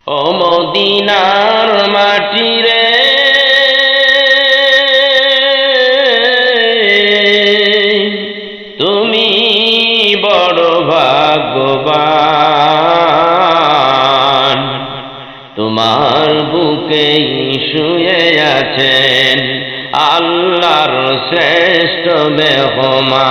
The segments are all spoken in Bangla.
ও মদিনার মাটি রে, তুমি বড় ভাগ্যবান। তোমার বুকেই শুয়ে আছেন আল্লাহর শ্রেষ্ঠ মেহমান।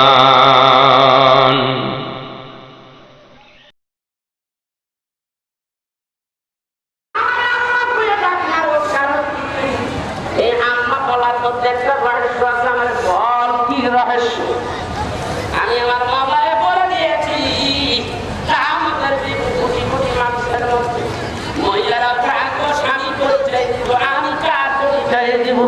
আমি আমার মামারে বলে দিয়েছি, কোটি কোটি মানুষের মধ্যে মহিলারা ভাগ্য স্বামী পরিচয় দিব, আমি কার পরিচয় দিব।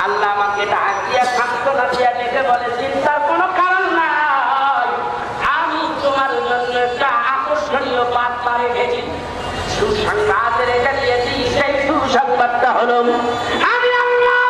আল্লাহ আমাকে ডাক দিয়া সান্ত্বনা দিয়া ডেকে বলে, চিন্তার কোনো কারণ নাই, আমি তোমার জন্য একটা আকর্ষণীয় বার্তা রেখেছি, সুসংবাদ রেখে দিয়েছি। সেই সুসংবাদটা হলো আমি আল্লাহ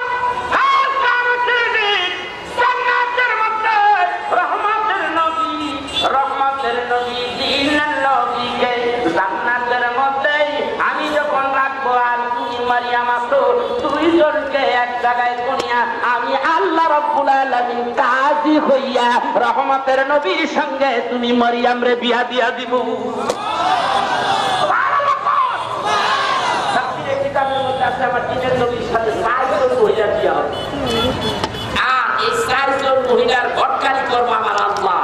আমি যখন রাখবো আর তুমি মারিয়াম আসো, দুইজনকে এক জায়গায় করিয়া আমি আল্লাহ রাব্বুল আলামিন কাজী হইয়া রহমতের নবীর সঙ্গে তুমি মারিয়াম রে বিয়া দিয়া দিব। আমার দিনের নবীর সাথে 4 জন মহিলা বিয়া হবে, আর এই 4 জন মহিলার ঘটকারি করবো আমার আল্লাহ।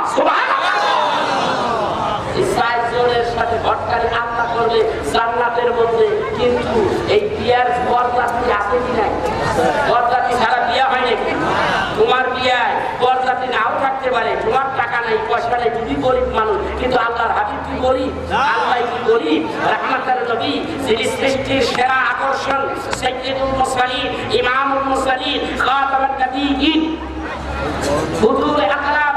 ঘটকারি আল্লাহ করবে জান্নাতের মধ্যে। কিন্তু এই বিয়ার বরযাত্রী আছে কি নাই? বরযাত্রী ছাড়া বিয়া হয় নাকি? তোমার বিয়ায় বরযাত্রী নাও থাকতে পারে, তোমার টাকা নাই পয়সা নেই, তুমি গরিব মানুষ, কিন্তু আল্লাহর হাবিব কি গরিব? আল্লাহ কি গরিব? রাহমাতুল নবী, যিনি সৃষ্টির সেরা আকর্ষণ, সাইয়্যিদুল মুরসালিন, ইমামুল মুরসালিন, খাতামুন নবিয়্যিন, হুজুর আকরাম,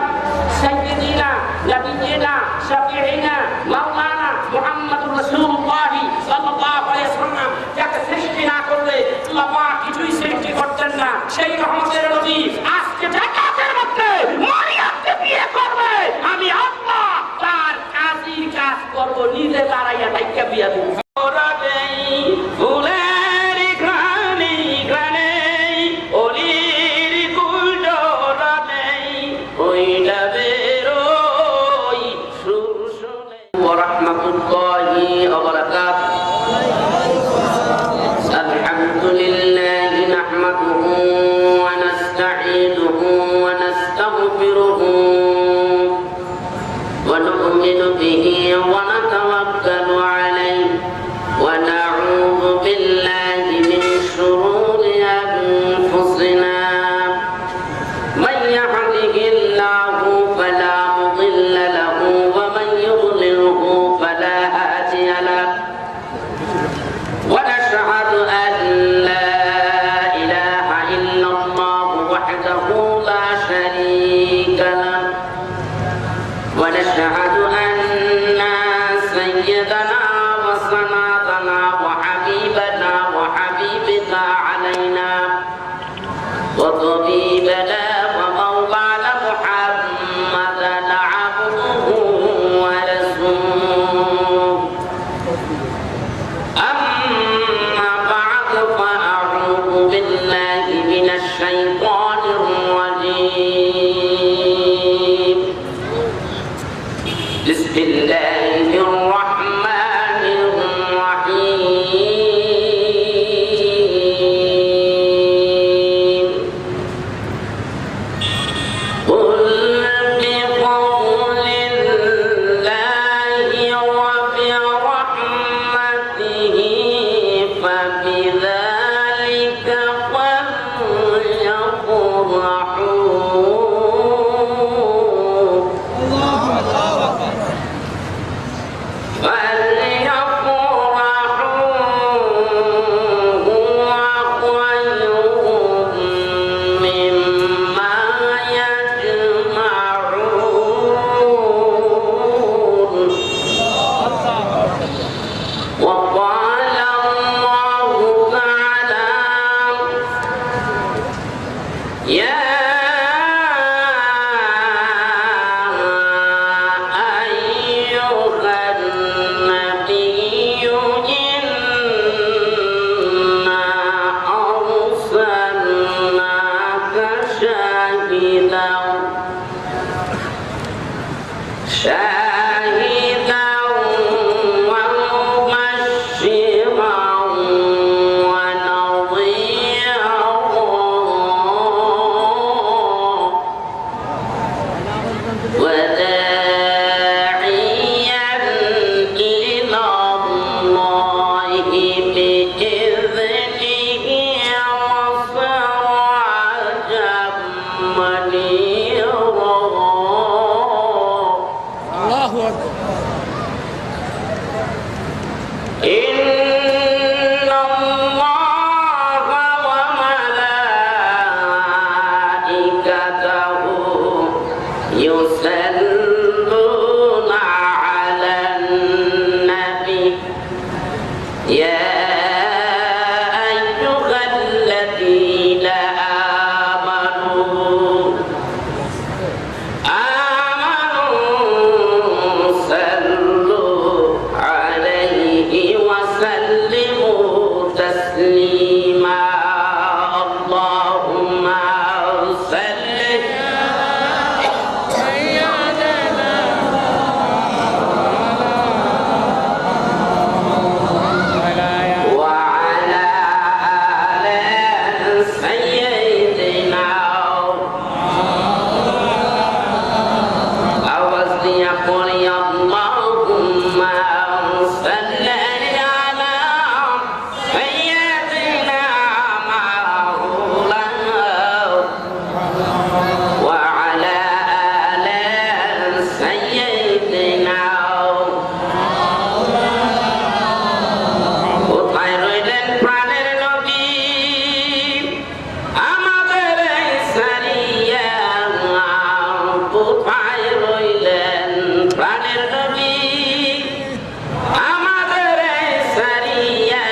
সাইয়্যিদিনা নবিয়্যিনা শাফিঈনা মাওলানা মুহাম্মদুর রাসূলুল্লাহ সাল্লাল্লাহু আলাইহি ওয়াসাল্লাম, যাকে সৃষ্টি না করলে আল্লাহ পাক কিছুই সৃষ্টি করতেন না, সেই রহমতের নবী আজকে জান্নাতের মধ্যে মারিয়ামকে বিয়ে করবে। আমি আল্লাহ তার কাজীর কাজ করব, নিজে দাঁড়াইয়া তাইকে বিয়ে দেব। ونشهد أن سيدنا وسندنا وحبيبنا وحبيبنا علينا وطبيبنا ومولانا محمدا عبده ورسوله. أما بعد فأعوذ بالله من الشيطان الرجيم. بسم الله الرحمن الرحيم. قل بفضل الله وبرحمته فبذلك فليفرحوا ولا شاهدا ومبشرا ونظيرا وداعيا إلى الله بإذنه وسراجا منيرا. الله أكبر. إن الله وملائكته يصلون على النبي يا أيها الذين آمنوا صلوا عليه وسلموا تسليما. اللهم صل وعلى آل سيدنا أوصي قولي اللهم صل على سيدنا مولانا وعلى آل سيدنا. কোথায় রইলেন প্রাণের নবী আমাদের এই সারিয়া, কোথায় রইলেন প্রাণের নবী আমাদের এই সারিয়া,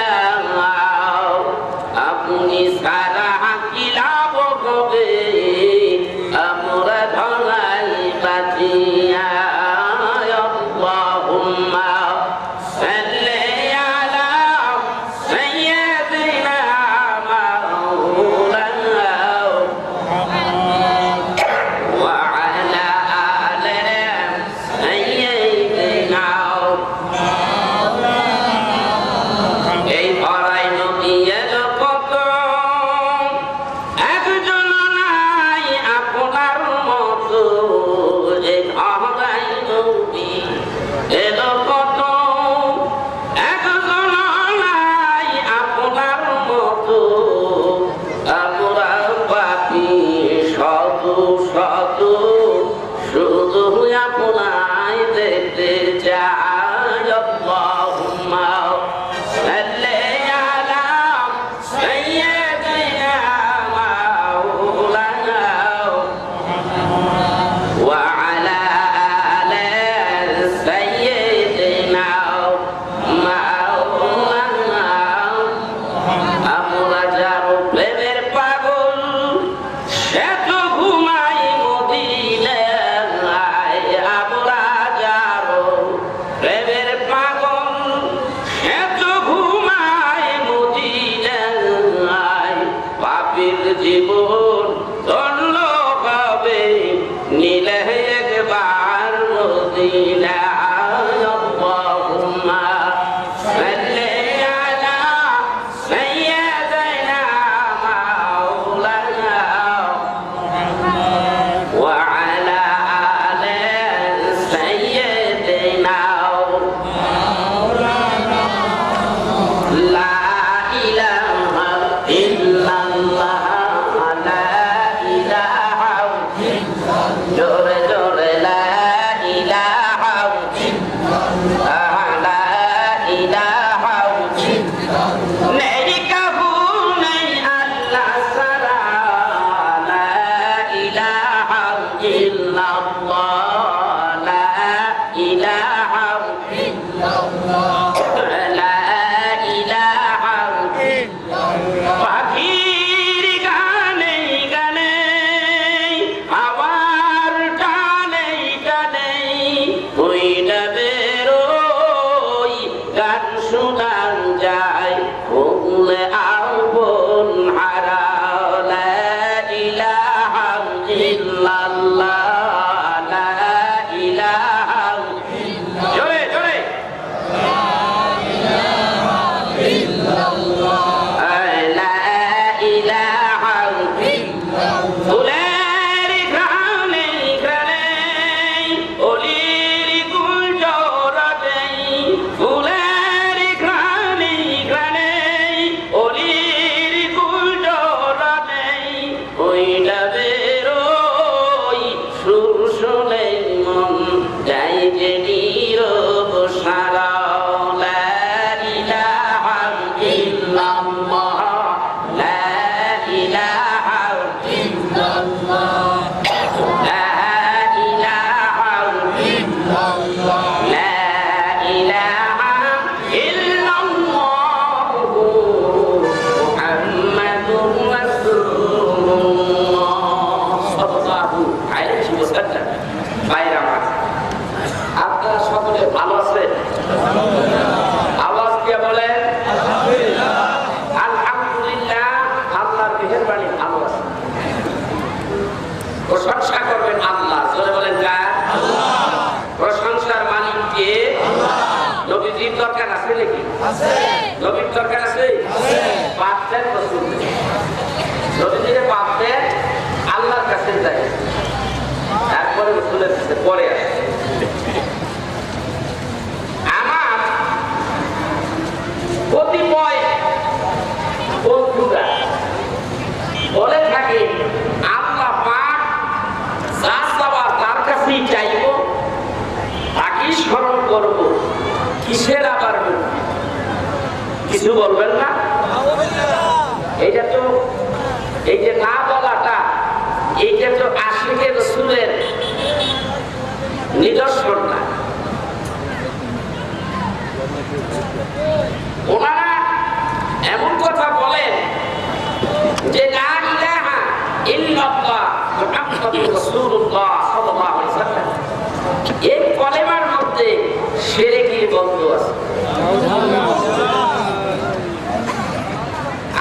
আপনি সারা কি লাভ হবে আমরা ধলাই বাঁচিয়া। আল্লাহুম্মা সাল্লি আলা সাইয়্যিদিনা মাওলানা وعلى آل سيدنا. এই ধরাই নবী এলো কত, একজন নাই আপনার মতো। এই ধরাই নবী এলো কত, একজন নাই আপনার মতো। আমরা পাপী শত শত, শুধু আপনায় দেখতে চাই। আল্লাহুম্মা সাল্লি আলা সাইয়্যিদিনা মাওলানা وعلى آل سيدنا مولانا. আমরা যারো প্রেমের পাগল সে তো ঘুমাই মদিনায়, আমরা যারো যে নীরব সারা লা ইলাহা ইল্লাল্লাহ লা ইলাহা ইল্লাল্লাহ লা ইলাহা ইল্লাল্লাহ লা ইলাহা ইল্লাল্লাহ মুহাম্মাদুর রাসূলুল্লাহ সাল্লাল্লাহু আলাইহি ওয়াসাল্লাম। ভাইরা আমার, আপনারা সকলে ভালো আছেন? আওয়াজ দিয়ে বলেন আলহামদুলিল্লাহ। আল্লাহর মেহেরবানি ভালো আছে। প্রশংসা করবেন আল্লাহ, জোরে বলেন কার? আল্লাহ। প্রশংসার মালিক কে? আল্লাহ। নবীজির দরকার আছে নাকি? আছে। নবীর দরকার আছে? আছে। পাচ্ছেন রাসূল, নবীজিরে পাচ্ছেন, আল্লাহর কাছে যায়, তারপরে রাসূলের কাছে পরে আসে। আমার কতিপয় বন্ধুরা বলে থাকে আল্লাহ পাক যা চাওয়া তার কাছেই চাইব, তাকেই স্মরণ করব, কিসের আবার কিছু বলবেন না? এইটা তো, এই যে না বলাটা, এইটা তো আশিকে রাসূলের নিদর্শন না। ওনারা এমন কথা বলেন যে লা ইলাহা ইল্লাল্লাহ মুহাম্মাদুর রাসূলুল্লাহ সাল্লাল্লাহু আলাইহি ওয়াসাল্লাম, এই কলেমার মধ্যে শিরকের গন্ধ আছে।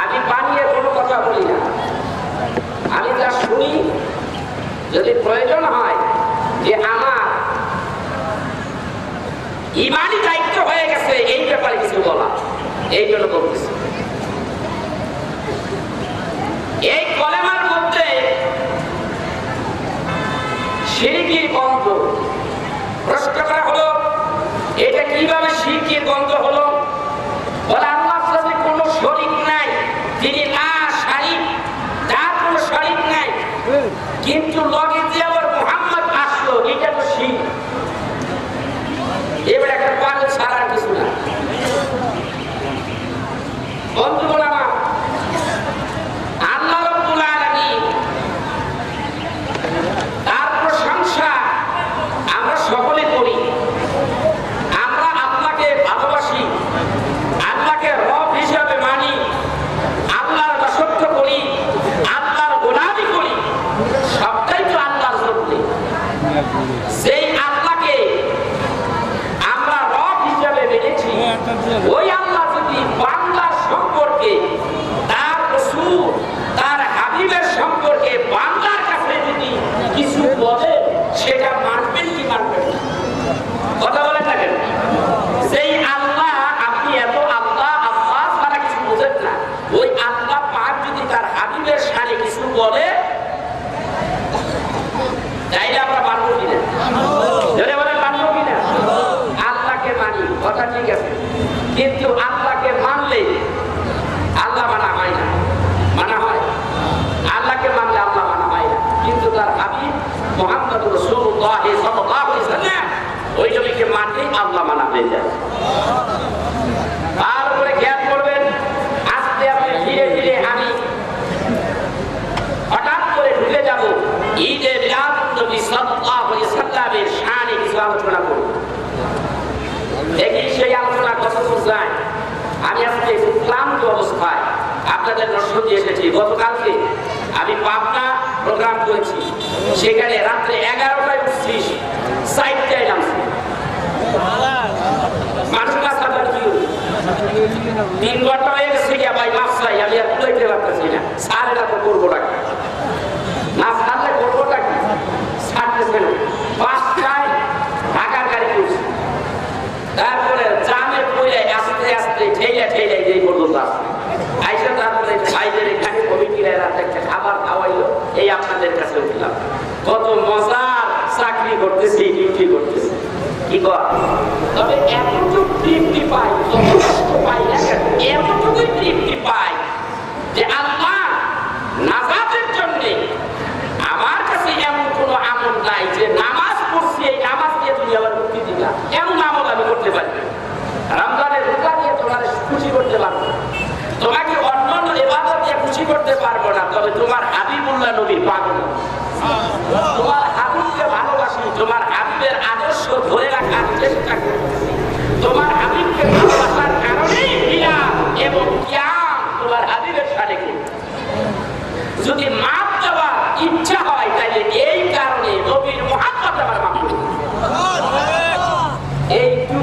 আমি বানিয়ে কোনো কথা বলি না, আমি যা শুনি, যদি প্রয়োজন হয় যে আমার ইমানি দায়িত্ব হয়ে গেছে এই ব্যাপারে কিছু বলা, এই জন্য বলতেছি। এই কলেমার মধ্যে শিরকের গন্ধ। প্রশ্ন করা হলো এটা কিভাবে শিরকের গন্ধ হলো? বলে আল্লাহর সাথে কোনো শরীক নাই, তিনি না শারীক, তার কোনো শরীক নাই, কিন্তু লগে যে আবার মুহাম্মদ আসলো, এটা তো শিরক। এবার একটা পাগল ছাড়ার কিছু না। বন্ধুগণ আমার, আল্লাহ রাব্বুল আলামিন তার প্রশংসা আমরা সকলে করি। আমরা আল্লাহকে ভালোবাসি, আল্লাহকে রব হিসাবে মানি, আল্লাহর দাসত্ব করি, আল্লাহর গোলামি করি, সবটাই তো আল্লাহর জন্য। সেই আল্লাহকে আমরা রব হিসাবে মেনেছি। ওই আল্লাহ যদি বান্দার সম্পর্কে, তার রাসূল, তার হাবিবের সম্পর্কে বান্দার কাছে যদি কিছু বলে, সেটা মানবেন কি মানবেন না? কথা বলেন না কেন? সেই আল্লাহ, আপনি এত আল্লাহ আল্লাহ ছাড়া কিছু বোঝেন না, ওই আল্লাহ পাক যদি তার হাবিবের শানে কিছু বলে, তাইলে আমরা মানবো কিনা? জোরে বলেন মানবো কিনা? আল্লাহকে মানি, কথা ঠিক আছে, কিন্তু আল্লাহকে মানলে আল্লাহ মানা হয় না। মানা হয়? আল্লাহকে মানলে আল্লাহ মানা হয় না, কিন্তু তার হাবিব মুহাম্মদুর রাসূলুল্লাহ সাল্লাল্লাহু আলাইহি ওয়াসাল্লাম ওই নবীকে মানলেই আল্লাহ মানা হয়ে যায়। তারপরে খেয়াল করবেন, আস্তে আস্তে ধীরে ধীরে আমি হঠাৎ করে ঢুকে যাব ঈদে মিলাদুন নবী সাল্লাল্লাহু আলাইহি ওয়াসাল্লামের শানে কিছু আলোচনা করব। দেখি সেই আলোচনা কতদূর যায়। আমি আজকে ক্লান্ত অবস্থায় আপনাদের দর্শন দিয়ে এসেছি। গতকালকে আমি পাবনা প্রোগ্রাম করেছি, সেখানে রাত্রে 11টায় উঠছি, 4টায় নামছি। মানুষ না সাজার কি 3 ঘন্টা হয়ে গেছে গিয়া ভাই মাছ চাই, আমি আর তুলাইতে পারতেছি না। সারে না তো করবো নাকি, না সারলে করবো নাকি, ছাড়তেছে না। 5টায় ঢাকার গাড়ি করছি, তারপরে জামে পড়ে আস্তে আস্তে ঠেলে ঠেলে যেই পর্যন্ত আসছে আইসা, তারপরে ভাইদের এখানে কমিটিরা রাতে একটা খাবার খাওয়াইলো, এই আপনাদের কাছে উঠলাম। কত মজার চাকরি করতেছি, ডিউটি করতেছি, কি কর। তবে এতটুকু তৃপ্তি পাই, যথেষ্ট পাই না, এতটুকুই তৃপ্তি পাই যে আল্লাহ নাজাতের জন্য আমার কাছে এমন কোনো আমল নাই যে নামাজ পড়ছি, এই নামাজ দিয়ে তুমি আবার মুক্তি নবীর পাগল। তোমার হাবিবকে ভালোবাসি, তোমার হাবিবের আদর্শ ধরে রাখার চেষ্টা করি, তোমার হাবিবকে ভালোবাসার কারণেই হিলাল এবং কিয়াম তোমার হাবিবের সাথে করি। যদি মাপ দেওয়ার ইচ্ছা হয় তাহলে এই কারণে নবীর মুহাব্বত আমার মাপ করি। এইটু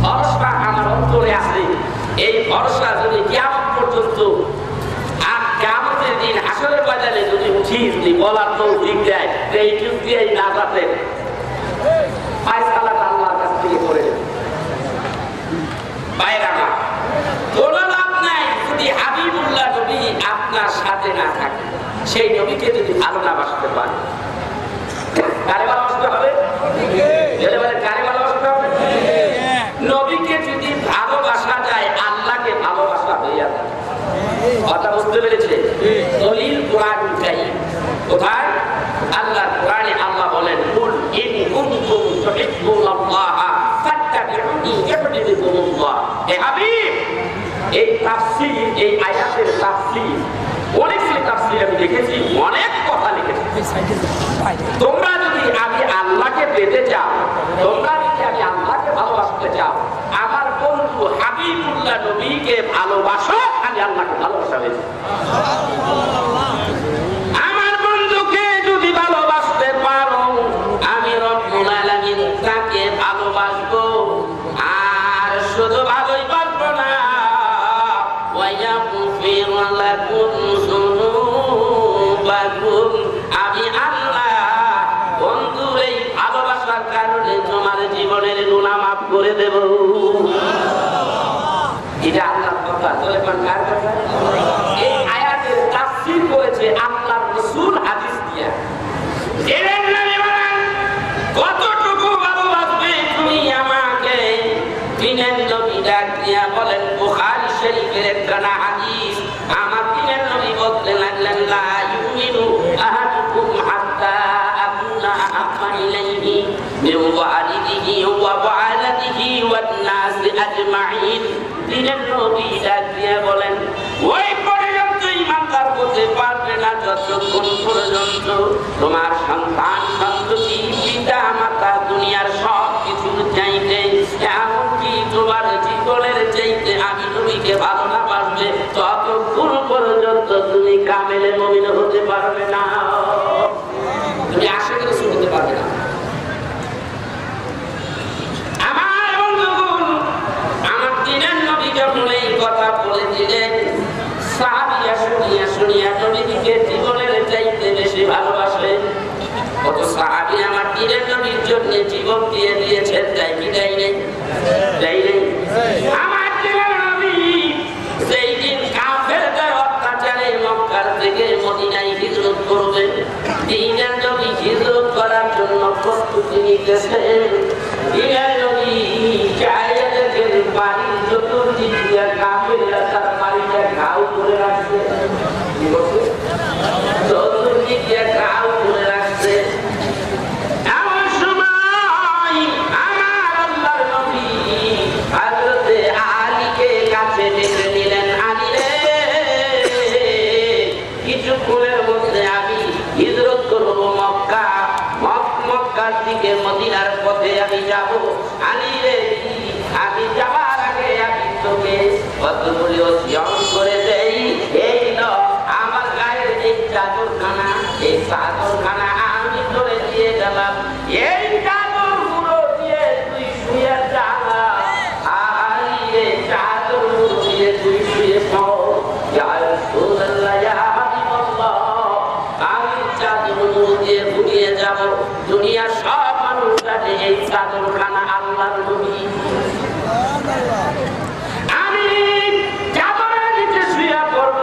ভরসা আমার অন্তরে আছে। এই ভরসা যদি কিয়ামত পর্যন্ত আর কিয়ামতের দিন হাসরের ময়দানে যদি উঠি যদি বলার তৌফিক দেয় এইটুক দিয়েই নাজাতের ফায়সালাটা আল্লাহর কাছ থেকে করে দেবে। বাইরে আমার কোন লাভ নাই যদি হাবিবুল্লাহ নবী আপনার সাথে না থাকে, সেই নবীকে যদি ভালো না বাসতে পারে। কারে ভালোবাসতে হবে? কারে ভালোবাসতে হবে? নবীকে যদি ভালোবাসা যায় আল্লাহকে ভালোবাসা হইয়া যায়। কথা বুঝতে পেরেছে? দলিল কোরআন চাই। কোথায়? আল্লাহর কোরআনে আল্লাহ বলেন কুল ইন কুনতুম তুহিব্বুনাল্লাহা ফাত্তাবিউনি ইউহিব্বুকুমুল্লাহ। হে হাবিব, এই তাফসীর, এই আয়াতের তাফসীর অনেক তাফসীর আমি দেখেছি, অনেক কথা লিখেছি। তোমরা যদি আমি আল্লাহকে পেতে চাও, তোমরা যদি আমি আল্লাহকে ভালোবাসতে চাও, আমার বন্ধু হাবিবুল্লাহ নবীকে ভালোবাসো, আমি আল্লাহকে ভালোবাসা হয়েছি। আমার বন্ধুকে যদি ভালোবাসতে পারো, আমি রব্বুল আলামিন তাকে ভালোবাসবো। আর শুধু ভালোই বাসবো না, ওয়ায়াগফির লাকুম যুনুবাকুম, আমি আল্লাহ বন্ধুর এই ভালোবাসার কারণে তোমার জীবনের গুনাহ মাফ করে দেব। এটা আল্লাহর কথা। কার কথা? এই আয়াতের তাফসীর করেছে আল্লাহর রাসূল হাদিস দিয়া। এর নামে বলেন কতটুকু ভালোবাসবে তুমি আমাকে। দিনের নবী ডাক দিয়া বলেন, বুখারী শরীফের একটা হাদিস, আমার দিনের নবী বলতে লাগলেন লা ইউমিনু আহাদুকুম হাত্তা আকুনা আহাব্বা ইলাইহি মিন ওয়ালিদিহি ওয়া ওয়ালাদিহি ওয়ান নাসি আজমাইন। দিনের নবী ডাক দিয়া বলেন, ওই পর্যন্ত ইমানদার হতে পারবে না যতক্ষণ পর্যন্ত তোমার সন্তান সন্ততি পিতা মাতা দুনিয়ার সব কিছুর চাইতে, এমনকি তোমার জীবনের চাইতে আমি নবীকে ভালো না বাসবে, ততক্ষণ পর্যন্ত তুমি কামেলে মুমিন হতে পারবে না। তুমি আশিক রাসূল হতে পারবে না। আমার বন্ধুগণ, আমার দিনের নবী যখন এই কথা বলে দিলেন, সাহাবীরা শুনিয়া শুনিয়া নবীকে জীবনের চাইতে বেশি ভালোবাসে। কত সাহাবী আমার দিনের নবীর জন্য জীবন দিয়ে দিয়েছেন, তাই কি দেয় নাই? দেয় নাই? আমার দিনের নবী সেই দিন কাফেরদের অত্যাচারে মক্কার থেকে মদিনায় হিজরত করবে, দিনের নবী হিজরত করার জন্য প্রস্তুতি নিতেছেন। দিনের নবী চাইয়া দেখেন বাড়ির চতুর্দিক দিয়ে কাফেররা তার বাড়িটা ঘাউ করে রাখছে। কি করছে? চতুর্দিক দিয়ে ঘাউ করে রাখছে। এমন সময় আমার আল্লাহর নবী হযরতে আলীকে কাছে ডেকে নিলেন, আলী রে, কিছুক্ষণের মধ্যে আমি হিজরত করব মক্কা, মক্কার দিকে মদিনার পথে আমি যাব। আলী রে, আমি যাবার আগে আমি তোকে কতগুলি ওসিয়ত করে দেই। এই নাও আমার গায়ের এই চাদরখানা, এই চাদরখানা আমি তোরে দিয়ে গেলাম, এই চাদর গুলো দিয়ে তুই শুয়ে যা। আলী রে, চাদর গুলো দিয়ে তুই শুয়ে পড়। ইয়া রাসূলুল্লাহ, ইয়া হাবিবাল্লাহ, আমি চাদর গুলো দিয়ে ঘুমিয়ে যাব। দুনিয়ার সব মানুষ জানে এই চাদরখানা আল্লাহর নবী। আমি চাদরের নিচে শুয়ে পড়ব,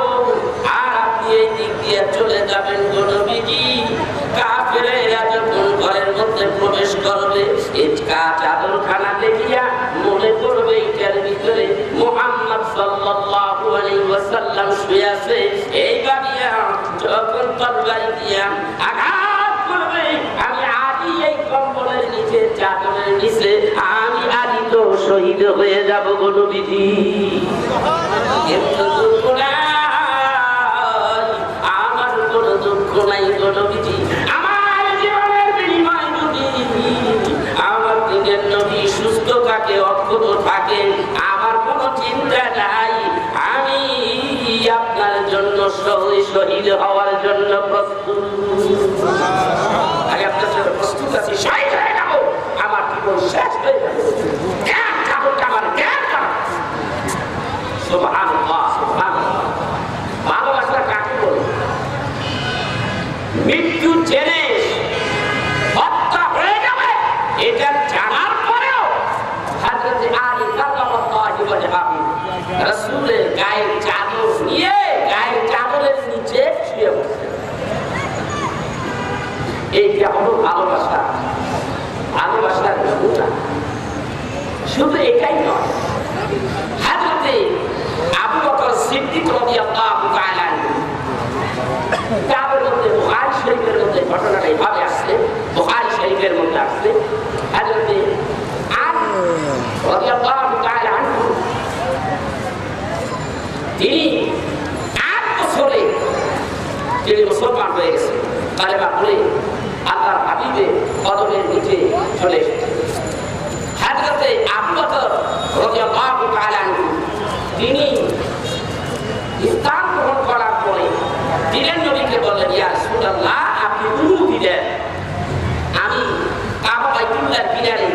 আর আপনি এই দিক দিয়ে চলে যাবেন। গো নবীজি, কাফেরেরা যখন ঘরের মধ্যে প্রবেশ করবে, এই চাদরখানা দেখিয়া মনে করবে এটার ভিতরে মুহাম্মদ সাল্লাল্লাহু আলাইহি ওয়াসাল্লাম শুয়ে আছে। এই ভাবিয়া যখন তরবারি দিয়া আঘাত করবে, আমি আদি এই কম্বলের নিচে, চাদরের নিচে, আমি আদি তো শহীদ হয়ে যাব। গো নবীজি, আমার কোন দুঃখ নাই গো নবীজি। আমার জীবনের বিনিময় যদি আমার দিনের নবী সুস্থ থাকে, অক্ষত থাকে, আমার কোনো চিন্তা নাই, আমি আপনার জন্য শহীদ হওয়ার জন্য প্রস্তুত। আগে আপনার জন্য প্রস্তুত আছি, শহীদ হয়ে যাবো, আমার জীবন শেষ হয়ে যাবে। সুবহানাল্লাহ, সুবহানাল্লাহ। ভালোবাসা কাকে বলে? মৃত্যু জেনে হত্যা হয়ে যাবে এটা জানার পরেও হযরত আলী কাল্লামাল্লাহু ওয়াজহাহু রাসূলের গায়ের চাদর নিয়ে গায়ের চাদরের নিচে শুয়ে পড়েন। এইটা হলো ভালোবাসা, ভালোবাসার নমুনা। শুধু এটাই নয়, হযরত আবু বকর সিদ্দিক রাদিয়াল্লাহু তাআলা কিতাবের মধ্যে বুখারী শরীফের মধ্যে ঘটনাটা এইভাবে আসছে, বুখারী শরীফের মধ্যে আসছে, হযরত আলী রাদিয়াল্লাহু তাআলা তিনি 8 বছরে তিনি মুসলমান হয়ে গেছে, কালেমা পড়ে আল্লাহর হাবিবের কদমের নিচে চলে এসেছে। হযরত আবু বকর রাদিয়াল্লাহু তাআলা তিনি ইসলাম গ্রহণ করার পরে দিনের নবীকে বললেন, ইয়া রাসূলুল্লাহ, আপনি অনুমতি দেন, আমি কাবা বাইতুল্লাহর কিনারে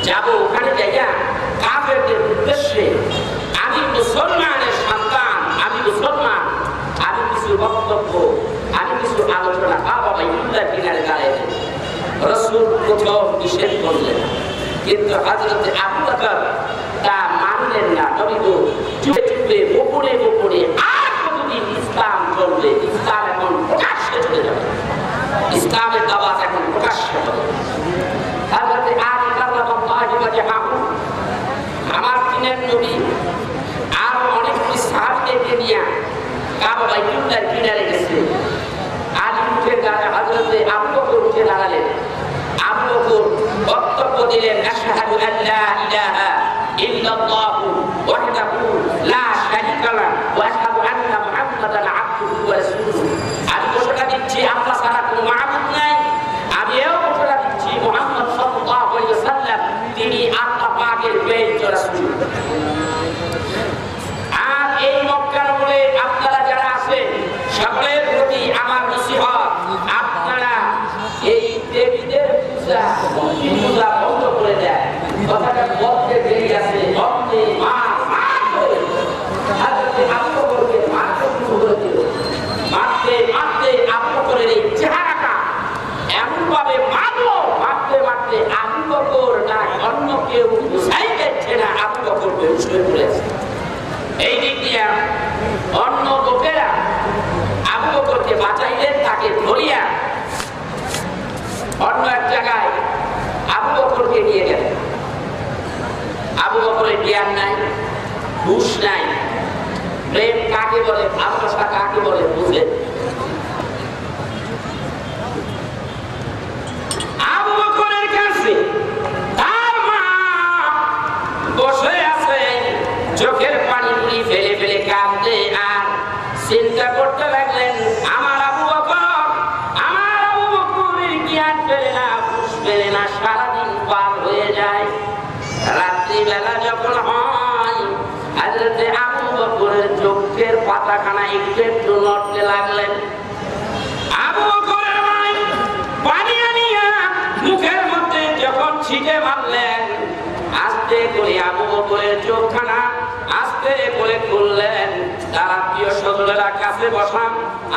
যাব, ওখানে যাইয়া কাফেরদের উদ্দেশ্যে আমি মুসলমানের সন্তান, আমি মুসলমান, আমি কিছু বক্তব্য, আমি কিছু আলোচনা কাবা বাইতুল্লাহর কিনারে দাঁড়িয়ে দেব। রাসূল কোথাও নিষেধ করলেন, কিন্তু হযরত আবু বকর তা মানলেন না। নবী তো চুপে চুপে গোপনে গোপনে আর কতদিন ইসলাম চলবে? ইসলাম এখন প্রকাশ্যে চলে যাবে, ইসলামের দাওয়াত এখন প্রকাশ্যে হবে। হযরত আলী কাল্লামাল্লাহু ওয়াজহাহু আমার দিনের নবী আর অনেকগুলি সাহাবীদেরকে নিয়ে কাবা বাইতুল্লাহর কিনারে গেছে। আলী উঠে দাঁড়ায়, হযরত আবু বকর উঠে দাঁড়ালেন। আবু বকর বক্তব্য দিলেন, আশহাদু আল্লা ইলাহা ইল্লাল্লাহু ওয়াহদাহু লা শারীকা লাহু ওয়া আশহাদু আন্না মুহাম্মাদান আবদুহু ওয়া রাসূলুহু। আমি ঘোষণা দিচ্ছি আল্লাহ ছাড়া কোনো মাবুদ নাই, আমি এও ঘোষণা দিচ্ছি মুহাম্মদ সাল্লাল্লাহু আলাইহি ওয়াসাল্লাম তিনি আল্লাহ পাকের প্রেরিত রাসূল। আর এই মক্কার উপরে আপনারা যারা আছেন সকলের প্রতি আমার নসিহত, আপনারা এই দেবীদের পূজা বন্ধ করে দেয়। কথাটা বলতে দেরি আছে, বলতে মারতে মারতে আবু বকরের এই চেহারাটা এমন ভাবে মারলো, মারতে মারতে আবু বকর না অন্য কেউ বুঝাই যাচ্ছে না, আবু বকর বেহুশ হয়ে পড়েছে। এই দিক দিয়ে অন্য লোকেরা আবু বকরকে বাঁচাইলেন, তাকে ধরিয়া অন্য এক জায়গায় আবু বকরকে নিয়ে গেলেন। আবু বকরের জ্ঞান নাই, হুশ নাই, প্রেম কাকে বলে, ভালোবাসা কাকে বলে বুঝলেন? আবু বকরের কাছে তার মা বসে আছে, চোখের পানিগুলি ফেলে ফেলে কাঁদতে আর চিন্তা করতে লাগলেন, আমার আবু বকর, আমার আবু বকরের জ্ঞান ফেলে না, হুশ ফেলে না, সারাদিন পার হয়ে যায়। রাত্রিবেলা যখন হয়, হযরত আবু বকরের চোখের পাতাখানা একটু একটু নড়তে লাগলেন। আবু বকরের মাই পানি আনিয়া মুখের মধ্যে যখন ছিটে মারলেন, আস্তে করে আবু বকরের চোখখানা আস্তে করে খুললেন। তার আত্মীয় স্বজনেরা কাছে বসান।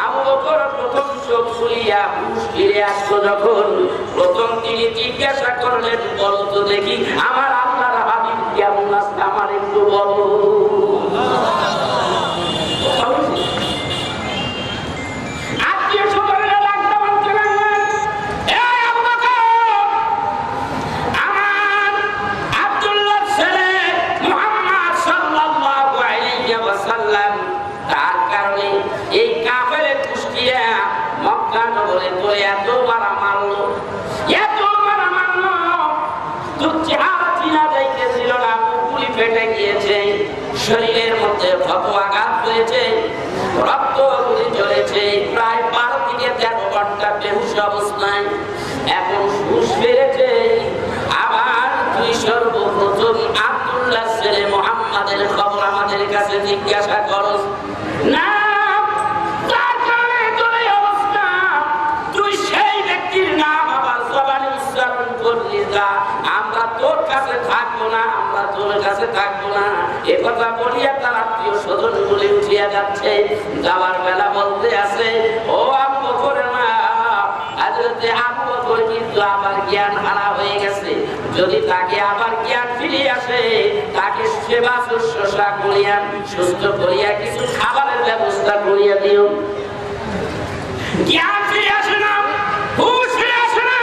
আবু বকর প্রথম চোখ খুলিয়া হুশ ফিরে আসলো যখন, প্রথম তিনি জিজ্ঞাসা করলেন, বলো তো দেখি আমার আল্লাহর হাবিব কেমন আছে, আমার একটু বলো। আত্মীয় স্বজনেরা ডাকতে বলতে লাগলেন, এই আবু বকর, আমার আব্দুল্লাহর ছেলে মুহাম্মদ সাল্লাল্লাহু আলাইহি ওয়াসাল্লাম তার কারণে এই কাফেরের কুষ্টিয়া মক্কা নগরে করে এত মারা মারলো, এত মারা মারলো, তোর চেহারা চিনা যাইতেছিল না, মুখগুলি ফেটে গিয়েছে, শরীরের মধ্যে ক্ষত আঘাত হয়েছে, রক্তগুলি ঝরেছে, প্রায় করলি যা, আমরা তোর কাছে থাকবো না, আমরা তোর কাছে থাকবো না। এ কথা বলিয়া তার আত্মীয় স্বজন গুলি উঠিয়া যাচ্ছে। যাওয়ার বেলা বলতে আছে, ও আবু বকরের মা, হযরতে আবু বকর কিন্তু আবার জ্ঞান হারা হয়ে গেছে। যদি তাকে আবার জ্ঞান ফিরে আসে, তাকে সেবা শুশ্রূষা করিয়া সুস্থ করিয়া কিছু খাবারের ব্যবস্থা করিয়া দিও। জ্ঞান ফিরে আসে না, হুঁশ ফিরে আসে না।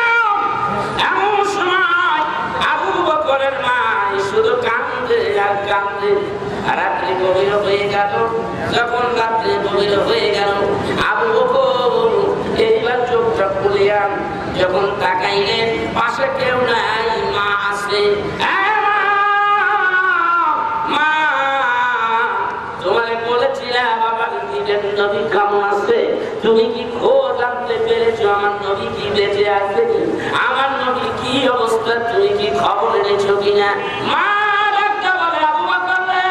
এমন সময় আবু বকরের মা শুধু কান্দে আর কান্দে। রাত্রি গভীর হয়ে গেল। যখন রাত্রি গভীর হয়ে গেল, আবু বকর এইবার চোখটা খুলিয়া যখন তাকাইলেন, পাশে কেউ নাই, মা আছে। মা, তোমারে বলেছিলাম আমার নিজের নবী কেমন আছে, তুমি কি খোঁজ আনতে পেরেছো আমার নবী কি বেঁচে আছে, আমার নবী কি অবস্থা, তুমি কি খবর এনেছো কিনা? মা ডাক্তার বলে, আবু বকর রে,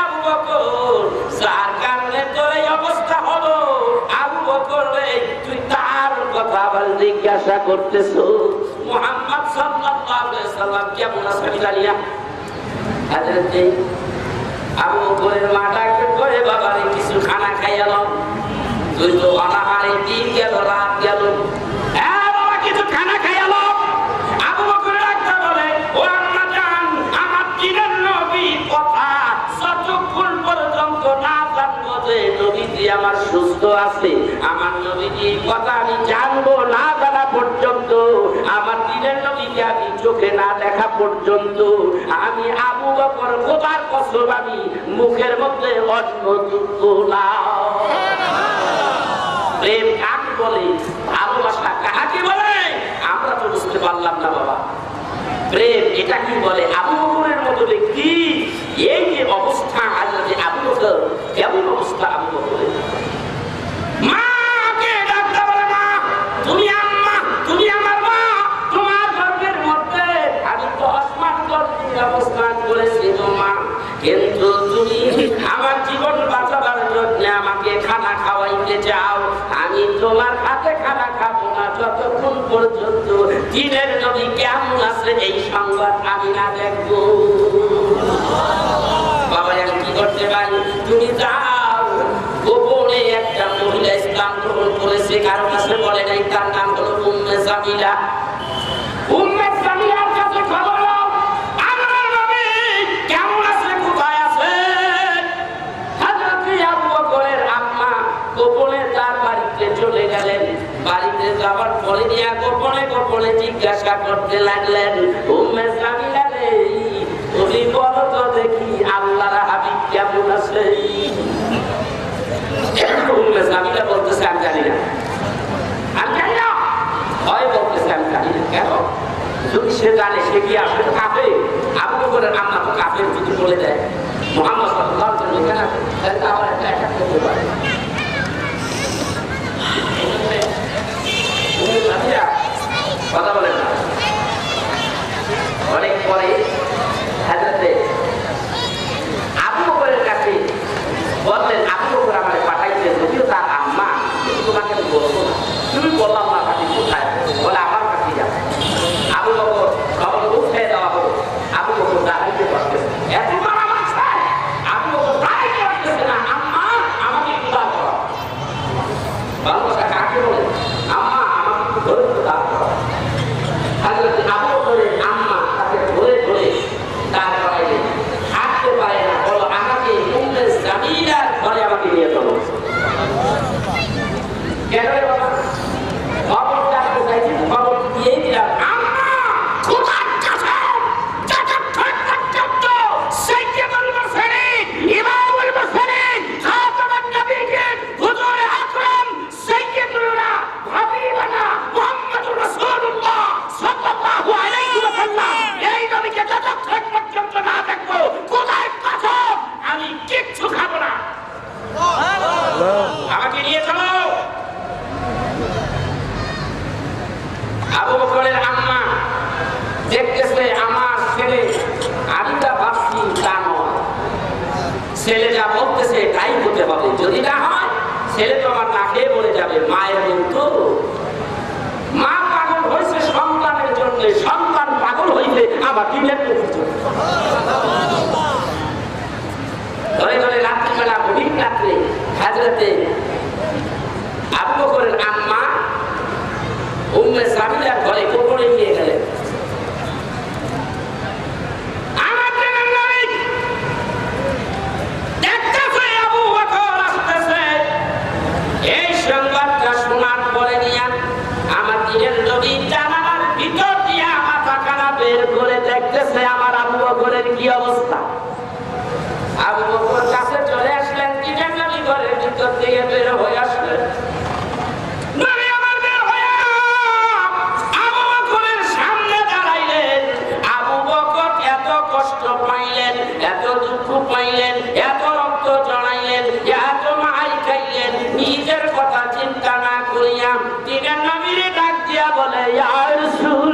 আবু বকর, যার কারণে তোর এই অবস্থা হলো, আবু বকর রে, তুই তার কথা আবার জিজ্ঞাসা করতেছো? মুহাম্মদ সাল্লাল্লাহু আলাইহি সাল্লাম কেমন আছেন জানিয়া হযরতে আবু বকরের মা ডাকতে করে, বাবা রে কিছু খানা খাইয়া নাও, তুই তো অনাহারে দিন গেল রাত গেল, বাবা কিছু খানা খাইয়া নাও। আবু বকর ডাকতে বলে, ও আম্মা জান, আমার দিনের নবী কথা যতক্ষণ পর্যন্ত না জানবো যে নবীজি আমার সুস্থ আছে, আমার নবীজির কথা আমি জানবো না জানা পর্যন্ত, আমার দিনের নবীকে আমি চোখে না দেখা পর্যন্ত, আমি আবু বকর খোদার কসম আমি মুখের মধ্যে অন্ন তুলবো না। প্রেম কাকে বলে, ভালোবাসা কাকে বলে, আমরা তো বুঝতে পারলাম না বাবা। প্রেম এটা কি বলে? আবু বকরের মতো ব্যক্তি এই যে অবস্থা, হযরতে আবু বকর কেমন অবস্থা আবু বকরের? মাকে ডাকতে বলে, মা তুমি আম্মা, তুমি আমার মা, তোমার গর্ভের মধ্যে আমি 10 মাস গর্ভে অবস্থান করেছি গো মা, কিন্তু তুমি আমার জীবন বাঁচাবার জন্য আমাকে খানা খাওয়াইতে চাও, আমি তোমার হাতে খানা খাবো না যতক্ষণ পর্যন্ত দিনের নবী কেমন আছে এই সংবাদ আমি না দেখবো। বাবা আমি কি করতে পারি? তুমি যাও, গোপনে একটা মহিলা ইসলাম গ্রহণ করেছে, কারো কাছে বলে নাই, তার নাম হলো উম্মে জামিলা। উম্মে জামিলার কাছে খবর নাও, আমার নবী কেমন আছে, কোথায় আছে? হযরত আবু বকরের আম্মা গোপনে তার বাড়িতে চলে গেলেন। বাড়িতে যাওয়ার পরে দিয়া গোপনে গোপনে জিজ্ঞাসা করতে লাগলেন, উম্মে জামিলা রে, তুমি বলো তো দেখি আল্লাহর হাবিব কেমন আছে? উম্মে জামিলা বলতেছে, আমি জানি না, আমি জানি না। হয় বলতেছে, আমি জানি না। কেন? যদি সে জানে, সে কি আসলে কাফের? আবু বকরের আম্মা তো কাফের, যদি বলে দেয় মুহাম্মদ সাল্লাল্লাহু আলাইহি ওয়াসাল্লাম কেন, তাহলে তো আবার একটা অ্যাটাক করতে পারে। কথা বলেন না। অনেক পরে হযরতে আবু বকরের কাছে বললেন, আবু বকর আমাকে পাঠাইছে, যদিও তার আম্মা, তোমাকে আমি বলবো না, তুমি বললাম না কাছে কোথায়, বলে আমার কাছে যাও। আবু বকর খবর উঠে দেওয়া হলো, আবু বকর দাঁড়াইতে পারতেছে, এত মারামারি চায়, আবু বকর দাঁড়াইতে পারতেছে না, আম্মা আমাকে উদ্ধার করো। ভালোবাসা কাকে বলে? আম্মা আমাকে ধরে উদ্ধার করো। হযরত আবু বকরের আম্মা তাকে ধরে ধরে তার করাইলেন, হাঁটতে পারে না, বলো আমাকে উম্মে জামিলার ঘরে আমাকে নিয়ে চলো। কেন রে বাবা?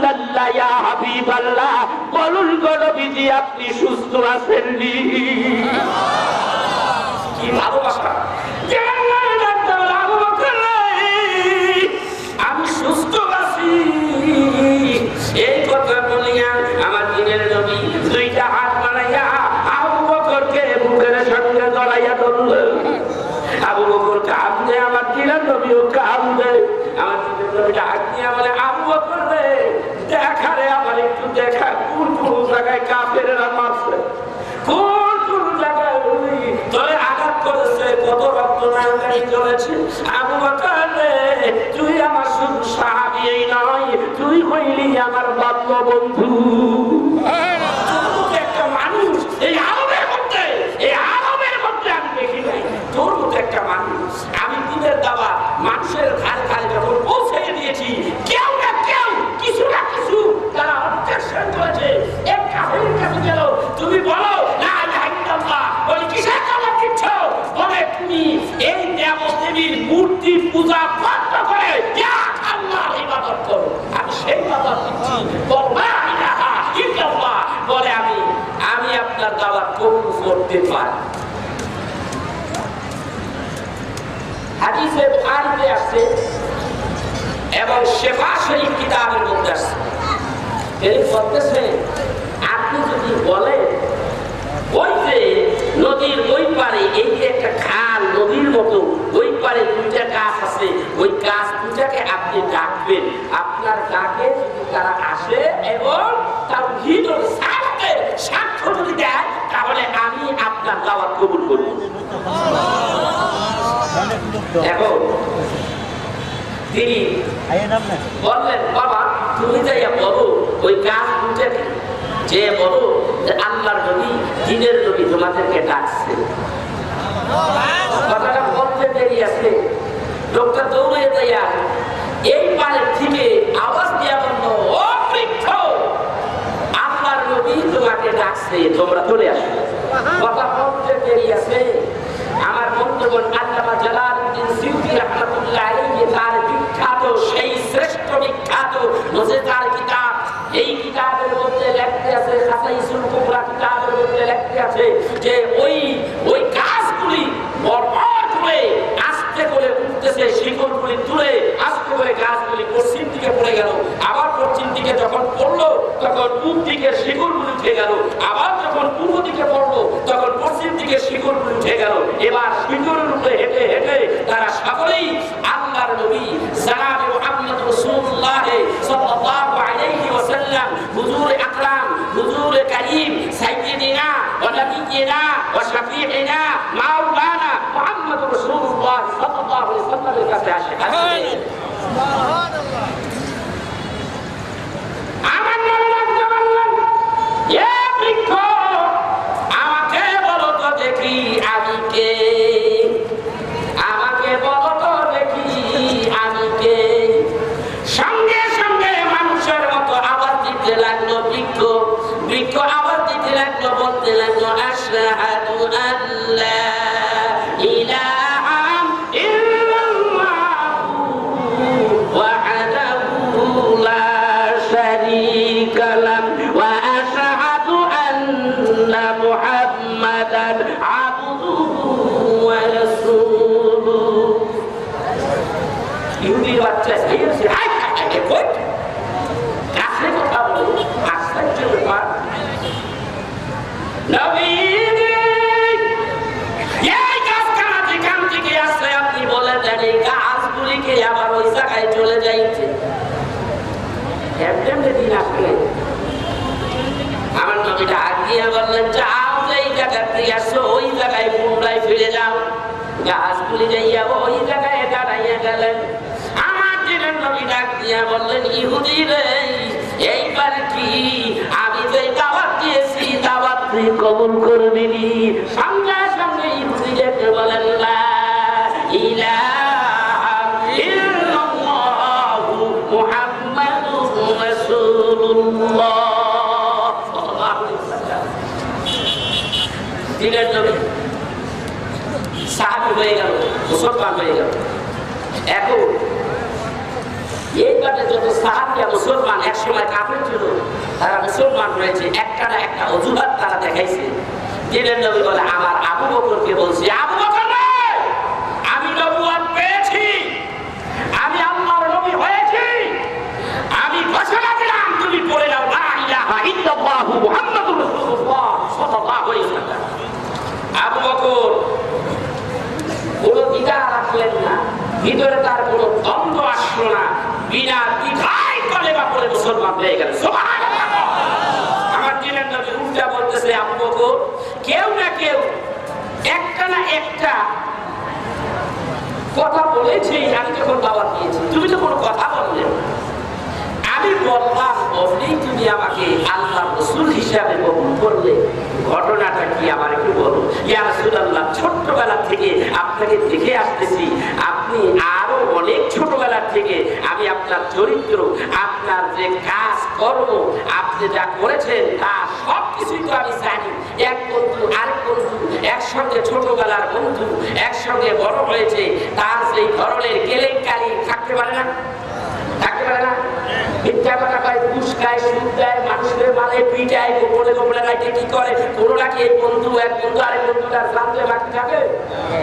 রাসূলুল্লাহ ইয়া হাবিবাল্লাহ, বলুন গো নবীজি আপনি সুস্থ আছেন নি? কি ভালোবাসা! আমি সুস্থ আছি এই কথা বলিয়া আমার দিনের নবী দুইটা হাত বাড়াইয়া আবু বকরকে বুকের সঙ্গে জড়াইয়া ধরলেন। আবু বকর কাঁদে, আমার দিনের নবীও কাঁদে। আমার দিনের নবী ডাক দিয়ে বলে, আবু বকর রে, দেখা রে, আমার একটু দেখা, কোন কোন জায়গায় কাফেরেরা মারছে, কোন কোন জায়গায় তোরে আঘাত করেছে, কত রক্ত নাঙ্গানি চলেছে। আবু বকর রে, তুই আমার শুধু সাহাবী নয়, তুই হইলি আমার বাল্য বন্ধু। একটা মানুষ এই আরবের মধ্যে, এই আরবের মধ্যে আমি দেখি নাই তোর মতো একটা মানুষ। আমি দিনের দাবা মানুষের ধারে ধারে যখন পৌঁছে দিয়েছি, কেউ না কেউ কিছু না কিছু তারা অবজেকশন করেছে। এক কাফেরের কাছে গেল, তুমি বলো লা ইলাহা ইল্লাল্লাহ, বলে কিসের জবাব দিচ্ছ? বলে তুমি এই দেবতা দেবীর মূর্তি পূজা বন্ধ করে আল্লাহর ইবাদত করো। আমি সেই ইবাদত দিচ্ছি, বল লা ইলাহা ইল্লাল্লাহ। বলে আমি আপনার দাওয়াত কবুল করতে পারি। হাদিসে বুখারীতে আছে এবং শিফা শরীফ কিতাবের মধ্যে আছে। এই বলতেছে, আপনি যদি বলেন ওই যে নদীর ওই পারে, এই যে একটা খাল নদীর মতো, ওই পারে দুইটা গাছ আছে, ওই গাছ দুটাকে আপনি ডাকবেন, আপনার ডাকে যদি তারা আসে এবং তার ভিতর সাক্ষ্য যদি দেয়, তাহলে আমি আপনার দাওয়াত কবুল করব। এখন তিনি বললেন, বাবা তুমি যাইয়া বলো ওই গাছ দুটাকে, যে বলো যে আল্লাহর নবী, দ্বীনের নবী তোমাদেরকে ডাকছে। কথাটা বলতে দেরি আছে, লোকটা দৌড়ে যাইয়া এই পারের থেকে আওয়াজ দিয়া বলল, ও বৃক্ষ, আল্লাহর নবী তোমাকে ডাকছে, তোমরা চলে আসো। কথা বলতে দেরি আছে। আমার বন্ধুগণ, আল্লামা জালালউদ্দিন সিউতি রাহমাতুল্লাহ আলাইহি তার বিখ্যাত, সেই শ্রেষ্ঠ বিখ্যাত মজেদার কিতাব, এই কিতাবের মধ্যে লেখতে আছে, খাসাইসুল কুবরা কিতাবের মধ্যে লেখতে আছে যে ওই গাছগুলি বরবাদ হয়ে আস্তে করে উঠতেছে, শিকড়গুলি তুলে আস্তে করে গাছগুলি পশ্চিম দিকে পড়ে গেল। আবার পশ্চিম দিকে যখন পড়লো তখন পূব দিকে শিকড়গুলি উঠে গেল। আবার যখন পূর্ব দিকে পড়লো তখন পশ্চিম দিকে শিকড়গুলি উঠে গেল। এবার শিকড়ের উপরে হেঁটে হেঁটে তারা সকলেই আল্লাহর নবী জনাবে মুহাম্মদ রাসূলুল্লাহ সাল্লাল্লাহু আলাইহি ওয়াসাল্লাম, হুজুর আকরাম, হুজুর কারীম, সাইয়্যিদিনা ওয়া নবিয়্যিনা ওয়া শাফীঈনা মাওলানা মুহাম্মদ রাসূলুল্লাহ সাল্লাল্লাহু আলাইহি ওয়াসাল্লামের কাছে আসে। সুবহানাল্লাহ। আমার নবী বললেন, এ বৃক্ষ, আমাকে বলো তো দেখি আমি কে, আমাকে বলো তো দেখি আমি কে। সঙ্গে সঙ্গে মানুষের মতো আওয়াজ দিতে লাগলো বৃক্ষ। বৃক্ষ আওয়াজ দিতে লাগলো, বলতে লাগলো, আশহাদু আল্লা ইলাহা ইল্লাল্লাহু ওয়াহদাহু লা শারীকা লাহু ওয়া আশহাদু আন্না মুহাম্মাদান আবদুহু ওয়া রাসূলুহু। ইহুদির বাচ্চা এসে হাই কই কাছে কথা বলে, আশ্চর্য ব্যাপার। নবী এই গাছখানা যেখান থেকে আসছে আপনি বলে দেন, এই গাছগুলিকে আবার ওই জায়গায় চলে যাইছে। দিন আসলে আমার নবীটা আগিয়ে বললেন, যাও এই জায়গা থেকে আসছো, ওই জায়গায় পুনরায় ফিরে যাও। গাছগুলি যাইয়া ওই জায়গায় দাঁড়াইয়া গেলেন। আমার দিনের নবী ডাক দিয়া বললেন, ইহুদি রে, এইবার কি আমি যে দাওয়াত দিয়েছি, দাওয়াত তুই কবুল করবি নি? সঙ্গে সঙ্গে ইহুদি দেখে বলেন, লা ইলাহা ইল্লাল্লাহু মুহাম্মাদুর রাসূলুল্লাহ। দিনের নবী সাহাবী হয়ে গেল, মুসলমান হয়ে গেল। এখন এই বাদে যত সাহাবিয়া মুসলমান একসময় কাফের ছিল তারা মুসলমান হয়েছে, একটা না একটা অজুহাত তারা দেখাইছে। দিনের নবী বলে আমার আবু বকরকে বলছি, আবু বকর রে, আমি নবুয়ত পেয়েছি, আমি আল্লাহর নবী হয়েছি, আমি ঘোষণা দিলাম তুমি পড়ে নাও লা ইলাহা ইল্লাল্লাহু মুহাম্মাদুর রাসূলুল্লাহ সাল্লাল্লাহু আলাইহি ওয়াসাল্লাম। আবু বকর কোনো দ্বিধা রাখলেন না, ভিতরে তার কোনো দ্বন্দ্ব আসলো না, বিনা দ্বিধায় কলেমা পড়ে মুসলমান হয়ে গেল। সুবহানাল্লাহ। আমার দিনের নবী উল্টা বলতেছে, আবু বকর কেউ না কেউ একটা না একটা কথা বলেছি, আমি যখন দাওয়াত দিয়েছি তুমি তো কোনো কথা বললে না। আমি বললাম বললেই তুমি আমাকে আল্লাহ রাসূল হিসাবে কবুল করলে, ঘটনাটা কি আমার একটু বলো। ইয়া রাসূলুল্লাহ, ছোট্টবেলা থেকে আপনাকে দেখে আসতেছি, আপনি আরো অনেক ছোটবেলা থেকে আমি আপনার চরিত্র, আপনার যে কাজ কর্ম, আপনি যা করেছেন তা সব কিছুই তো আমি জানি। এক বন্ধু আরেক বন্ধু, একসঙ্গে ছোটবেলার বন্ধু, একসঙ্গে বড় হয়েছে, তার সেই ধরনের কেলেঙ্কারি থাকতে পারে না, থাকতে পারে না। মিথ্যা কথা কয়, ঘুষ খায়, সুদ দেয়, মানুষের মালে পিটায়, গোপনে গোপনে রাইতে কি করে, কোনো নাকি এই বন্ধু এক বন্ধু আরেক বন্ধুটার জানতে বাকি থাকে।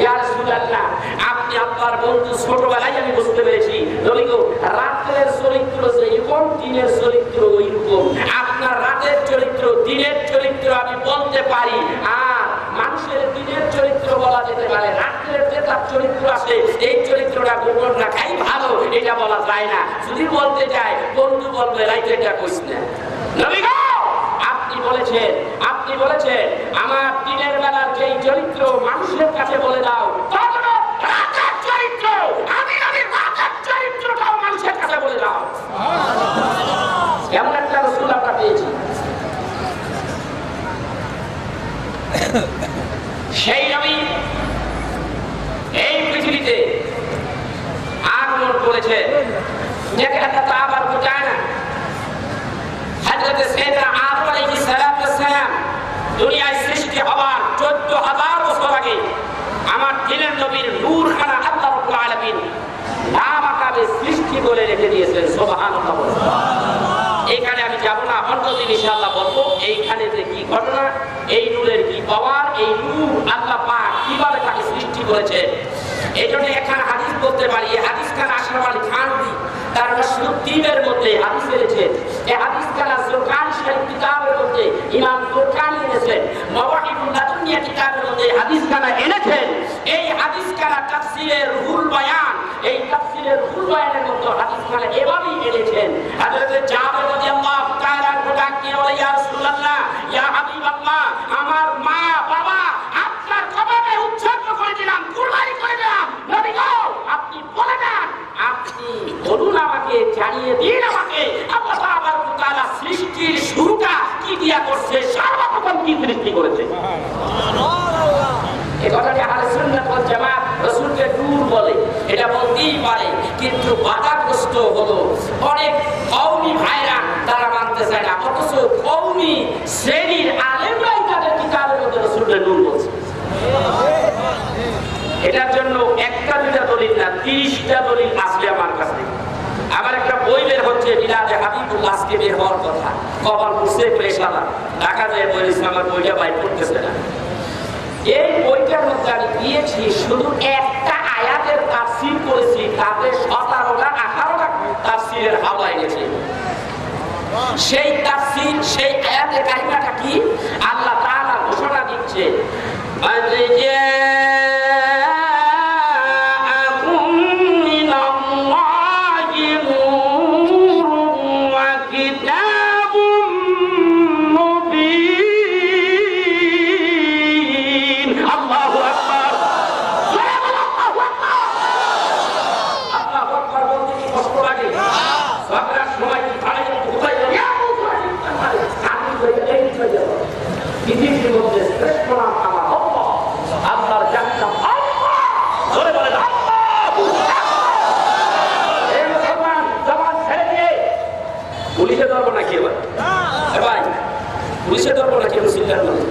ইয়া রাসূলুল্লাহ, আপনি আপনার বন্ধু ছোটবেলায় আমি বুঝতে পেরেছি, নবী গো, রাতের চরিত্র যেরকম দিনের চরিত্র ওইরকম। আপনার রাতের চরিত্র দিনের চরিত্র আমি বলতে পারি, আর মানুষের দিনের চরিত্র বলা যেতে পারে, রাতের যে তার চরিত্র আছে এই চরিত্রটা গোপন রাখাই ভালো, এটা বলা যায় না। যদি বলতে যায় বন্ধু বলবে রাইতেটা কইস না। নবী গো, আপনি বলেছেন আমার দিনের বেলার যেই চরিত্র মানুষের কাছে বলে দাও, রাতের চরিত্র আমি রাতের চরিত্রটাও মানুষের কাছে বলে দাও। এমন একটা রাসূল আমরা পেয়েছি, সেই নবী এই পৃথিবীতে আগমন করেছে, যেটা তা আবার বোঝায় না। হযরত সাইয়েদনা আদম আলাইহিস সালাম দুনিয়ায় সৃষ্টি হওয়ার ১৪,০০০ বছর আগে আমার দিনের নবীর নূরখানা আল্লাহ রাব্বুল আলামিন নামাকাবে সৃষ্টি করে রেখে দিয়েছেন। সুবহানাল্লাহ। এইখানে আমি যাব না, অন্যদিন ইনশাআল্লাহ বলবো এইখানে যে কি ঘটনা, এই নূরের কি পাওয়ার, এই নূর আল্লাহ পাক কিভাবে তাকে সৃষ্টি করেছে। এই জন্য এখানে হাদিস বলতে পারি, এই হাদিস খান আশরাফ আলী থানভী তার মশহুর দ্বীপের মধ্যে হাদিস এনেছেন। এই হাদিস খান জুরকানি শরীফ কিতাবের মধ্যে ইমাম জুরকানি এনেছেন, মাওয়াহিবুল লাদুনিয়া কিতাবের মধ্যে হাদিস খানা এনেছেন। এই হাদিস খানা তাফসীরে রুহুল বায়ান, এই তাফসীরে রুহুল বায়ানের মধ্যে হাদিস খানা এভাবেই এনেছেন। হযরত জাবের রাদিয়াল্লাহু তাআলা ডাক দিয়ে বলে, ইয়া রাসূলুল্লাহ, ইয়া হাবিবাল্লাহ, আমার মা বাবা আপনার কদমে উৎসর্গ করে দিলাম, কুরবানি করে দিলাম। নবী গো, আপনি বলে দেন, আপনি বলুন আমাকে, জানিয়ে দিন আমাকে আল্লাহ তাআলা সৃষ্টির শুরুটা কি দিয়া করছে, সর্বপ্রথম কি সৃষ্টি করেছে। এই কথাটি আহলে সুন্নাত ওয়াল জামাত রাসূলকে নূর বলে, এটা বলতেই পারে, কিন্তু বাধাগ্রস্ত হলো অনেক কওমি ভাইরা, তারা মানতে চায় না, অথচ কওমি শ্রেণীর আলেমরাই তাদের কিতাবের মধ্যে রাসূলকে নূর বলছে। এটার জন্য একটা দুইটা দলিল না, 30টা দলিল আসলে আমার কাছে। আমার একটা বই বের হচ্ছে, মিলাদে হাবিবুল্লাহ, আজকে বের হওয়ার কথা, কখন বুঝতে পেরেছিলাম, ঢাকা যায় বলেছি আমার বইটা বাইর করতেছে না। এই বইটার মধ্যে আমি দিয়েছি শুধু একটা আয়াতের তাফসীর করেছি, তাতে 17টা 18টা তাফসীরের হাওয়া এনেছে। সেই তাফসীর, সেই আয়াতে কারিমাটা কি, আল্লাহ তাআলা ঘোষণা দিচ্ছে, পৃথিবীর মধ্যে শ্রেষ্ঠ নাম আমার আল্লাহ, আল্লাহর জান্নাত আল্লাহ, জোরে বলেন আল্লাহ। এই মুসলমান জবান ছেড়ে দিয়ে পুলিশে ধরবো নাকি এবার? ভাই পুলিশে ধরবো নাকি মুসলিমদের মধ্যে?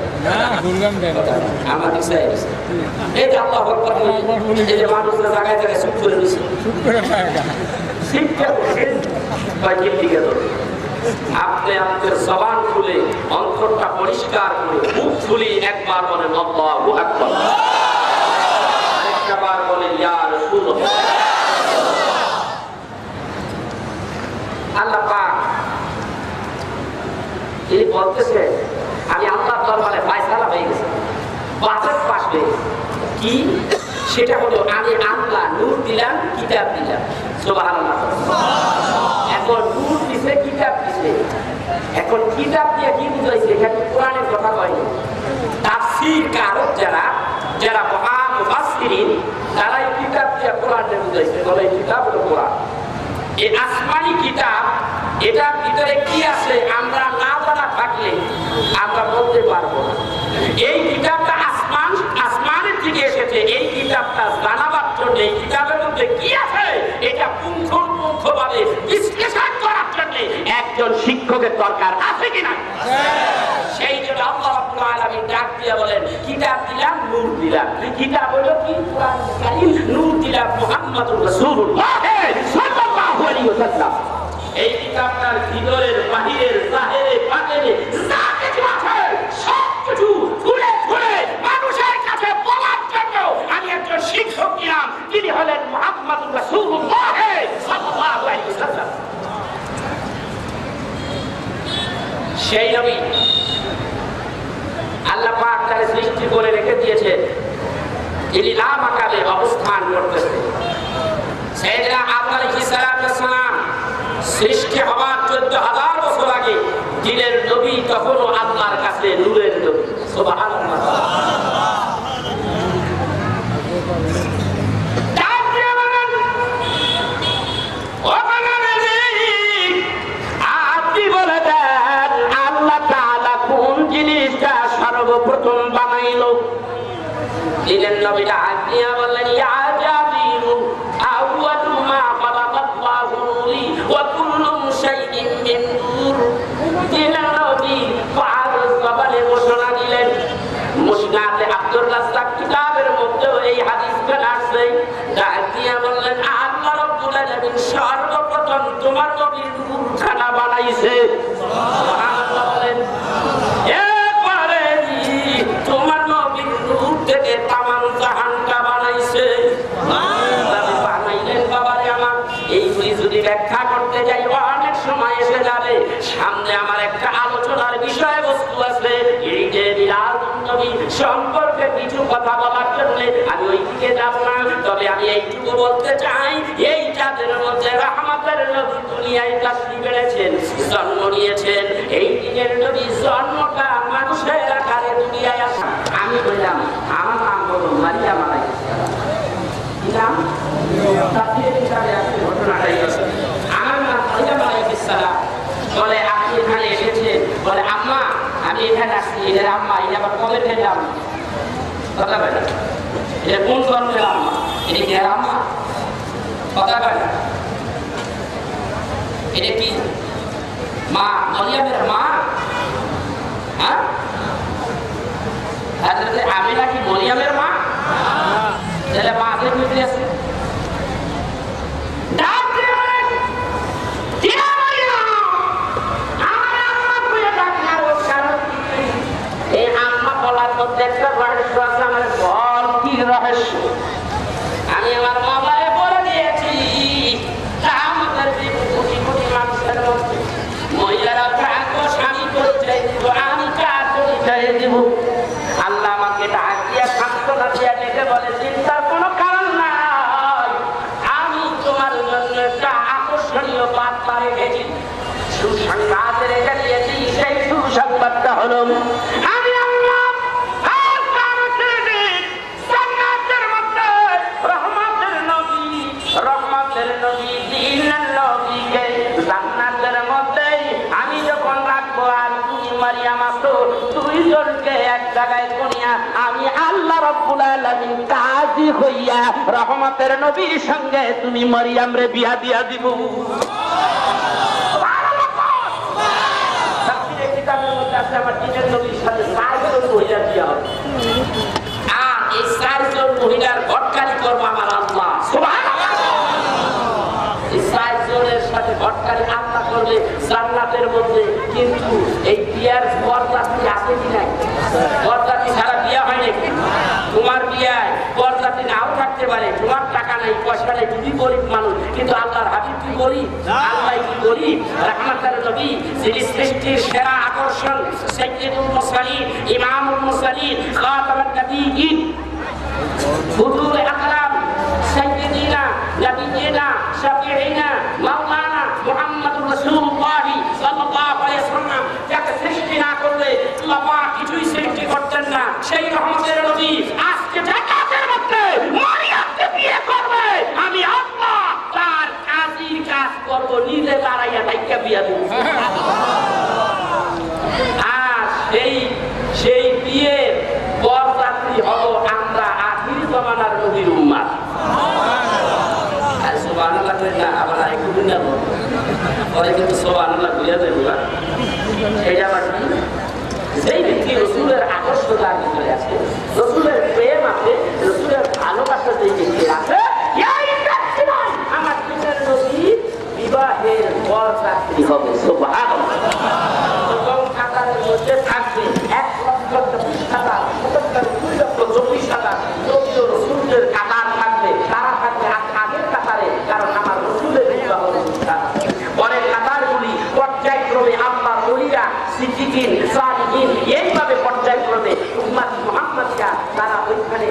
আমার দিকে এই যে আল্লাহ আকবার, এই যে মানুষরা জায়গায় জায়গায় চুপ করে দিচ্ছে, ঠিক আছে, আপনি আপনার জবান খুলে অন্তরটা পরিষ্কার করে মুখ খুলে একবার বলেন আল্লাহু আকবার, আরেকবার বলেন ইয়া রাসূলুল্লাহ। আল্লাহ পাক তিনি বলতেছে আমি আল্লাহর দরবারে ফয়সালা হয়ে গেছে, বাজেট পাস হয়ে গেছে। কি সেটা হলো আমি আল্লাহ নূর দিলাম, কিতাব দিলাম। সুবহানাল্লাহ। এখন নূর দিছে, কিতাব দিছে। এখন কিতাব দিয়ে কি বুঝাইছে? এখানে কোরআনের কথা কয়নি। তাফসীর কারক যারা যারা মুফাসসিরিন তারা এই কিতাব দিয়ে কোরআনের বুঝাইছে, বলে এই কিতাব হলো কোরআন। এই আসমানি কিতাব, এটার ভিতরে কি আছে আমরা না জানা থাকলে আমরা বলতে পারবো না। এই কিতাবটা আসমানের থেকে এসেছে, এই কিতাবটা জানাবার জন্য এই কিতাবের মধ্যে কি আছে এটা পুঙ্খানুপুঙ্খভাবে বিশ্লেষণ করার জন্য একজন শিক্ষকের দরকার আছে কিনা? সেই জন্য আল্লাহ রাব্বুল আলামিন ডাক দিয়ে বলেন কিতাব দিলাম, নূর দিলাম। কিতাব হলো কি? কোরআন কারীম। নূর দিলাম মুহাম্মাদুর রাসূলুল্লাহ সাল্লাল্লাহু আলাইহি ওয়াসাল্লাম। এই কিতাবটার ভিতরের বাহিরের জাহেরে বাতেনে যা কিছু আছে সবকিছু খুলে খুলে মানুষের কাছে বলার জন্য আমি একজন শিক্ষক দিলাম, তিনি হলেন মুহাম্মাদুর রাসূলুল্লাহ সাল্লাল্লাহু আলাইহি ওয়াসাল্লাম। সেই নবী আল্লাহ পাক তার সৃষ্টি করে রেখে দিয়েছেন, তিনি নাম আকারে অবস্থান করতেছেন। সাইয়েদনা আদম আলাইহিস সালাম সৃষ্টি হওয়ার 14,000 বছর আগে দিনের নবী, তখনও আল্লাহর কাছে নূরের নবী। সুবহানাল্লাহ। আপনি বলে দেন আল্লাহ তাআলা কোন জিনিসটা সর্বপ্রথম বানাইলো? দিনের নবী ডাক দিয়া বললেন ইয়া জাবিরু আউয়ালু মা খালাকাল্লাহু নূরি ওয়া কুল্লু শাইইন মিন নূর। দিনের নবী ফারুজ বাবালে ঘোষণা দিলেন, মুসনাদে আব্দুর রাজ্জাক কিতাবের মধ্যে এই হাদিসটা আসছে। ডাক দিয়া বললেন আল্লাহ রাব্বুল আলামিন সর্বপ্রথম তোমার নবীর নূরখানা বানাইছে। সুবহানাল্লাহ বলেন। এরপরে তোমার নবীর নূর থেকে তামাম জাহানটা বানাইছে। বানাইলেন বাবারে আমার, এইগুলি যদি ব্যাখ্যা করতে যাই অনেক সময় এসে যাবে। সামনে আমার একটা আলোচনার বিষয়বস্তু আছে, এই যে মিলাদুন নবী সম্পর্কে কিছু কথা বলার জন্য আমি ওই দিকে যাব না। তবে আমি এইটুকু বলতে চাই, এই চাঁদের মধ্যে রহমতের নবী দুনিয়ায় তাশরীফ এনেছেন, জন্ম নিয়েছেন। এই দিনের নবী জন্মটা মানুষের আকারে দুনিয়ায় আসা। আমি বললাম আমার নাম হলো মারিয়াম আলাইহিস সালাম। কি নাম? তাফসীরে কিতাবে আছে ঘটনাটাই আছে। আমার নাম মারিয়াম আলাইহিস সালাম। বলে আপনি এখানে এসেছেন? বলে আম্মা আমি এখানে আসছি। এর আম্মা এটা আবার কবে পেলাম? কথা বলে এটা কোন জন্মের আম্মা? এটা কি এর আম্মা? কথা বলে এটা কি মা মারিয়ামের মা? হ্যাঁ, হযরত আমিনা কি মারিয়ামের মা? তাহলে মা আগে বুঝতে আছে। আমি আমার বাবারে বলে দিয়েছি আমাদের কোটি কোটি মানুষের মধ্যে মহিলারা থাকবো, স্বামী পরিচয় দিব, আমি কার পরিচয় দিব। আল্লাহ আমাকে ডাক দিয়া সান্ত্বনা দিয়া ডেকে বলে চিন্তার কোনো কারণ নাই, আমি তোমার জন্য একটা আকর্ষণীয় বার্তা রেখেছি, সুসংবাদ রেখে দিয়েছি। সেই সুসংবাদটা হলো আমি আমি যখন রাখবো আর তুমি মারিয়াম আসো, দুইজনকে এক জায়গায় কোনিয়া আমি আল্লাহ রাব্বুল আলামিন কাজী হইয়া রহমতের নবীর সঙ্গে তুমি মারিয়াম রে বিয়া দিয়া দিব। আমার দিনের নবীর সাথে 4 জন মহিলা বিয়া হবে, আর এই 4 জন মহিলার ঘটকারি করবো আমার আল্লাহ। সুবহানাল্লাহ। এই 4 জনের সাথে ঘটকারি তরকারি আলাদা করবে জান্নাতের মধ্যে, কিন্তু এই বিয়ার বরযাত্রী আছে কি নাই? বরযাত্রী ছাড়া বিয়া হয় নাকি? তোমার বিয়ায় বরযাত্রী নাও থাকতে পারে, তোমার টাকা নাই পয়সা নেই, তুমি গরিব মানুষ, কিন্তু আল্লাহর হাবিব কি গরিব? আল্লাহ কি গরিব? রাহমাতুল নবী, যিনি সৃষ্টির সেরা আকর্ষণ, সাইয়্যিদুল মুরসালিন, ইমামুল মুরসালিন, খাতামুন নবিয়্যিন, হুজুর আকরাম, সাইয়্যিদিনা নবিয়্যিনা শাফিঈনা মাওলানা মুহাম্মদুর রাসূলুল্লাহ সাল্লাল্লাহু আলাইহি ওয়াসাল্লাম, যাকে সৃষ্টি না করলে আল্লাহ পাক কিছুই সৃষ্টি করতেন না, সেই রহমতের নবী আজকে জান্নাতের মধ্যে মারিয়ামকে বিয়ে করবে, আমি আল্লাহ তার কাজীর কাজ করব, নিজে দাঁড়াইয়া থাইকা বিয়ে দেব। আর সেই বিয়ের বরযাত্রী হব আমরা আখির জামানার নবীর উম্মত। সুবহানাল্লাহ না, আবার আরেকটু দুনিয়া বল পরে কিন্তু সুবহানাল্লাহ বুঝা যায় না। এটা আবার কি? যেই ব্যক্তি রসুলের আকর্ষণ তার ভিতরে আছে, রসুলের প্রেম আছে, রসুলের ভালোবাসা যেই ব্যক্তি আছে, আমার পিতার নবী বিবাহের বরযাত্রী হবে। সুবহানাল্লাহ। এবং কাতারের মধ্যে থাকবে 1,24,000, 2,24,000 নবী ও রসুলের কাতার থাকবে, তারা থাকবে আগের কাতারে, কারণ আমার রসুলের বিবাহ অনুষ্ঠান। পরের কাতারগুলি পর্যায়ক্রমে আল্লাহর ওলিরা, সিদ্দিকিন, সালিহিন, এইভাবে পর্যায়ক্রমে উম্মত মুহাম্মাদিয়া তারা ওইখানে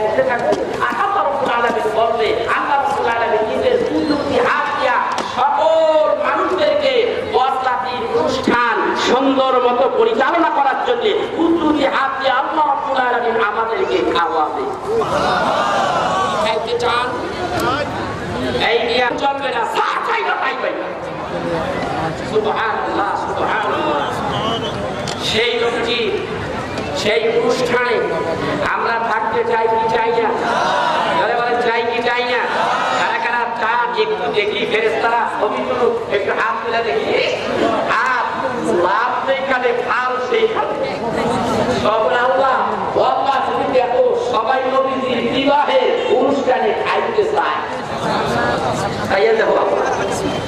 বসে থাকবে। আর আল্লাহ রাব্বুল আলামিন বলবে, আল্লাহ রাব্বুল আলামিন নিজের কুদরতি হাত দিয়া সকল মানুষদেরকে বরযাত্রীর অনুষ্ঠান সুন্দর মতো পরিচালনা করার জন্য কুদরতি হাত দিয়ে আল্লাহ রাব্বুল আলামিন আমাদেরকে খাওয়াবে। খাইতে চান? এই নিয়ে চলবে না, চাই না তাই পাই না। সুবহানাল্লাহ, সুবহানাল্লাহ। সেই লোকটি সেই অনুষ্ঠানে আমরা থাকতে চাই কি চাই না? চাই কি চাই না? কারা কারা চান একটু দেখি ফেরেশতারা ছবি তুলুক, একটু হাত তুলে দেখি, হাত লাভ সেইখানে ফাল সেইখানে সব আল্লাহ আল্লাহ। তুমি দেখো সবাই নবীজির বিবাহের অনুষ্ঠানে খাইতে চায়, তাইয়া দেখো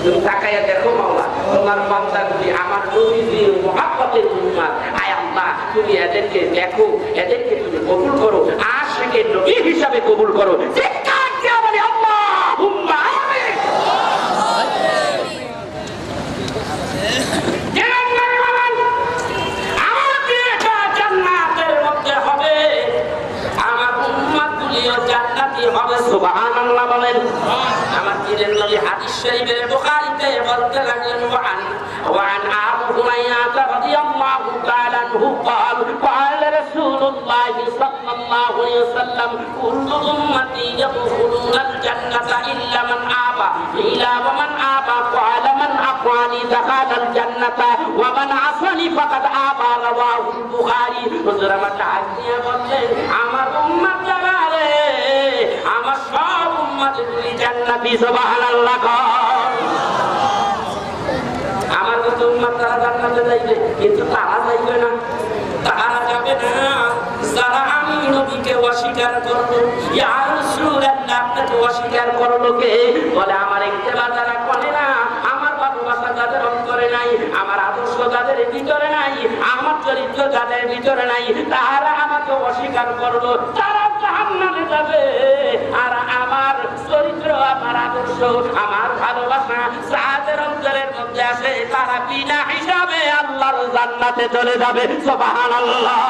তুমি তাকাইয়া দেখো মাওলা, তোমার বান্দাগুলি আমার নবীজির মুহাব্বতের উম্মত, আয় আল্লাহ তুমি এদেরকে দেখো, এদেরকে তুমি কবুল করো, আশিকের নবী হিসাবে কবুল করো। চিৎকার দিয়ে বলি আল্লাহুম্মা আমিন। আমার বিয়েটা জান্নাতের মধ্যে হবে, আমার উম্মতগুলিও জান্নাতি হবে। সুবহানাল্লাহ বলেন। আমার দিনের নবী হাদিস শরীফের বুখারীতে বলতে লাগলেন, ওয়ান আবু হুরায়রা রাদিয়াল্লাহু তাআলা আনহু قال قال رسول الله صلى الله عليه وسلم كل امتي يدخلون الجنه الا من ابى الا ومن ابى قال من اطاعني دخل الجنه ومن عصاني فقد ابى رواه البخاري। হুজুর আমার তাকিয়ে বললেন, আমার উম্মত যারা রে, আমার সব উম্মতগুলি জান্নাতি। সুবহানাল্লাহ। আমার কত উম্মত তারা জান্নাতে যাইবে, কিন্তু তারা যাইবে না, তারা যাবে না যারা আমি নবীকে অস্বীকার করলো। ইয়া রাসূলুল্লাহ, আপনাকে অস্বীকার করলো কে? বলে আমার ইত্তেবা যারা করে না, আমার ভালোবাসা যাদের অন্তরে নাই, আমার আদর্শ যাদের ভিতরে নাই, আমার চরিত্র যাদের ভিতরে নাই, তারা আমাকে অস্বীকার করলো, তারা জাহান্নামে যাবে। আর আমার চরিত্র, আমার আদর্শ, আমার ভালোবাসা যাদের অন্তরের মধ্যে আছে, তারা বিনা হিসাবে আল্লাহর জান্নাতে চলে যাবে। সুবহানাল্লাহ।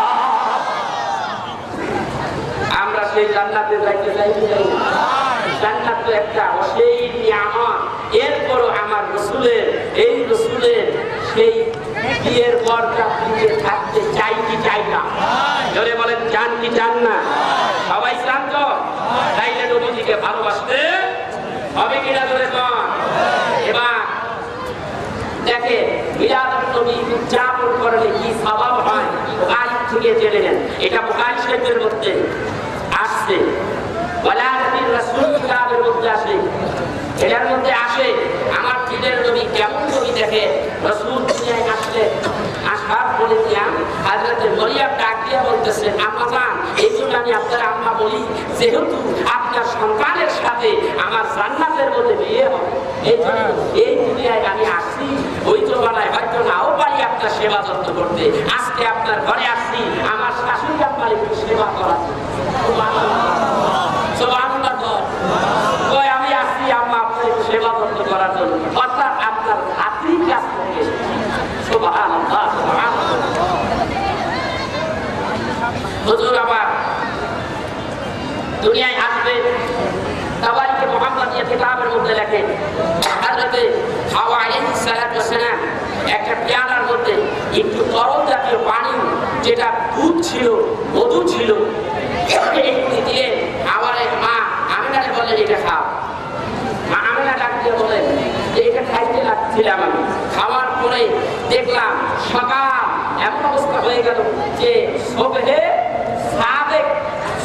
আমরা সেই জান্নাতে যাইতে চাই কি চাই না? জান্নাত তো একটা অসীম নিয়ামত। এরপরও আমার রসুলের, এই রসুলের সেই বিয়ের বরযাত্রীতে থাকতে চাই কি চাই না? জোরে বলেন, চান কি চান না? সবাই চান তো? তাইলে নবীজিকে ভালোবাসতে হবে কিনা জোরে বল। এবার দেখে মিলাদুন নবী উদযাপন করলে কি সওয়াব হয়, বুখারী থেকে জেনে নেন। এটা বুখারী শরীফের মধ্যে আসছে, ওয়ালাদির রাসূল কিতাবের মধ্যে আসে। এটার মধ্যে আসে আমার দিনের নবী কেমন নবী দেখে। রাসূল দুনিয়ায় আসলে আসার পরে দিয়া হযরত মরিয়ম ডাক দিয়ে বলতেছে আম্মা জান, এই জন্য আমি আপনার আম্মা বলি, যেহেতু আপনার সন্তানের সাথে আমার জান্নাতের মধ্যে বিয়ে হবে, এই জন্য এই দুনিয়ায় আমি আসছি। ওই জমানায় হয়তো নাও পারি আপনার সেবা যত্ন করতে, আজকে আপনার ঘরে আসছি আমার শাশুড়ি আপনার একটু সেবা করার আমি আসছি আম্মা আপনার একটু সেবা যত্ন করার জন্য, অর্থাৎ আপনার হাতেই কাজ করতে। সুবহানাল্লাহ, সুবহানাল্লাহ। হুজুর আবার দুনিয়ায় আসবে, তাবারিকে মুহাম্মাদিয়া কিতাবের মধ্যে লেখেন হযরত হাওয়া আলাইহিস সালাতু ওয়াস সালাম একটা পেয়ালার মধ্যে একটু তরল জাতীয় পানি, যেটা দুধ ছিল, মধু ছিল, একটু দিয়ে আমার মা আমিনাকে বলেন এটা খাও। মা আমিনা ডাক দিয়ে বলেন যে এটা খাইতে লাগছিলাম আমি, খাওয়ার পরে দেখলাম সকাল এমন অবস্থা হয়ে গেল যে সুবহে সাদেক,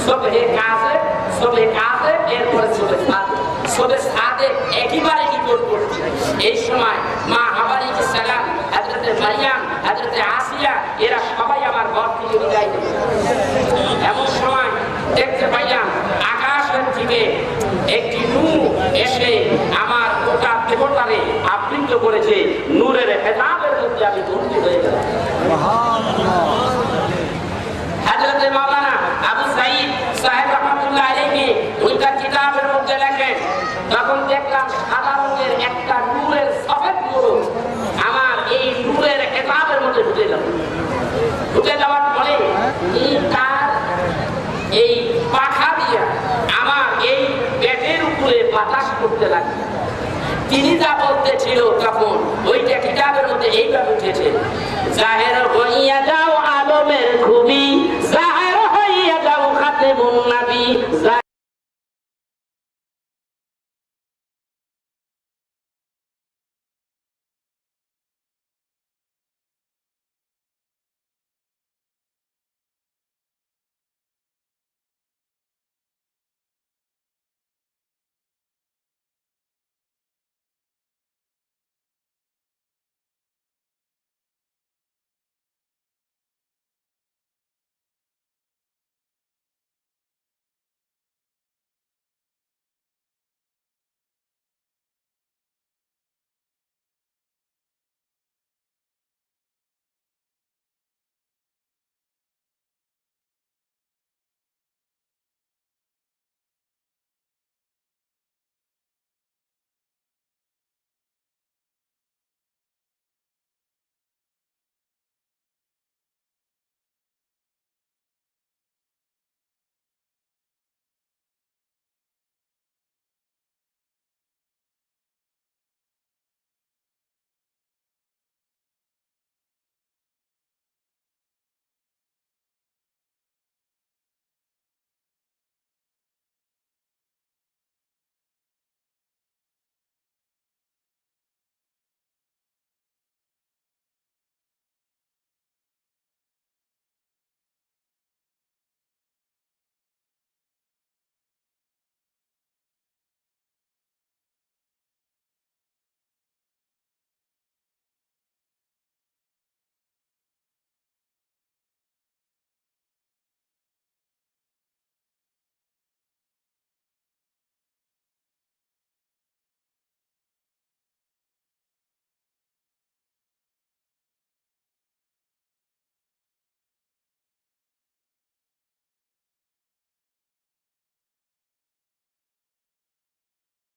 সুবহে কাযেব, সুবহে কাযেব, এরপরে সুবহে সাদেক, সুবহে সাদেক একেবারে নিকট করছে। এই সময় মা হাওয়া আলাইহিস সালাম, হযরত মারিয়াম, হযরত আসিয়া এরা সবাই আমার ঘর থেকে বিদায় নিল। এমন সময় দেখতে পাইলাম আকাশের থেকে একটি নূর এসে আমার গোটা দেহটারে আবৃত করেছে, নূরের হেজাবের মধ্যে আমি ভর্তি হয়ে গেলাম। হযরত মাওলানা আবু সাঈদ সাহেব রাহমাতুল্লাহ আলাইহি ওই তার কিতাবের মধ্যে লেখেন, তখন দেখলাম সাদা রঙের একটা নূরের সফেদ নূর আমার এই নূরের হেজাবের মধ্যে ঢুকে গেল। ঢুকে যাওয়ার পরে এই তার এই পাখা দিয়া আমার এই পেটের উপরে বাতাস করতে লাগলো। তিনি যা বলতেছিল তখন ওইটা কিতাবের মধ্যে এইভাবে উঠেছে, জাহের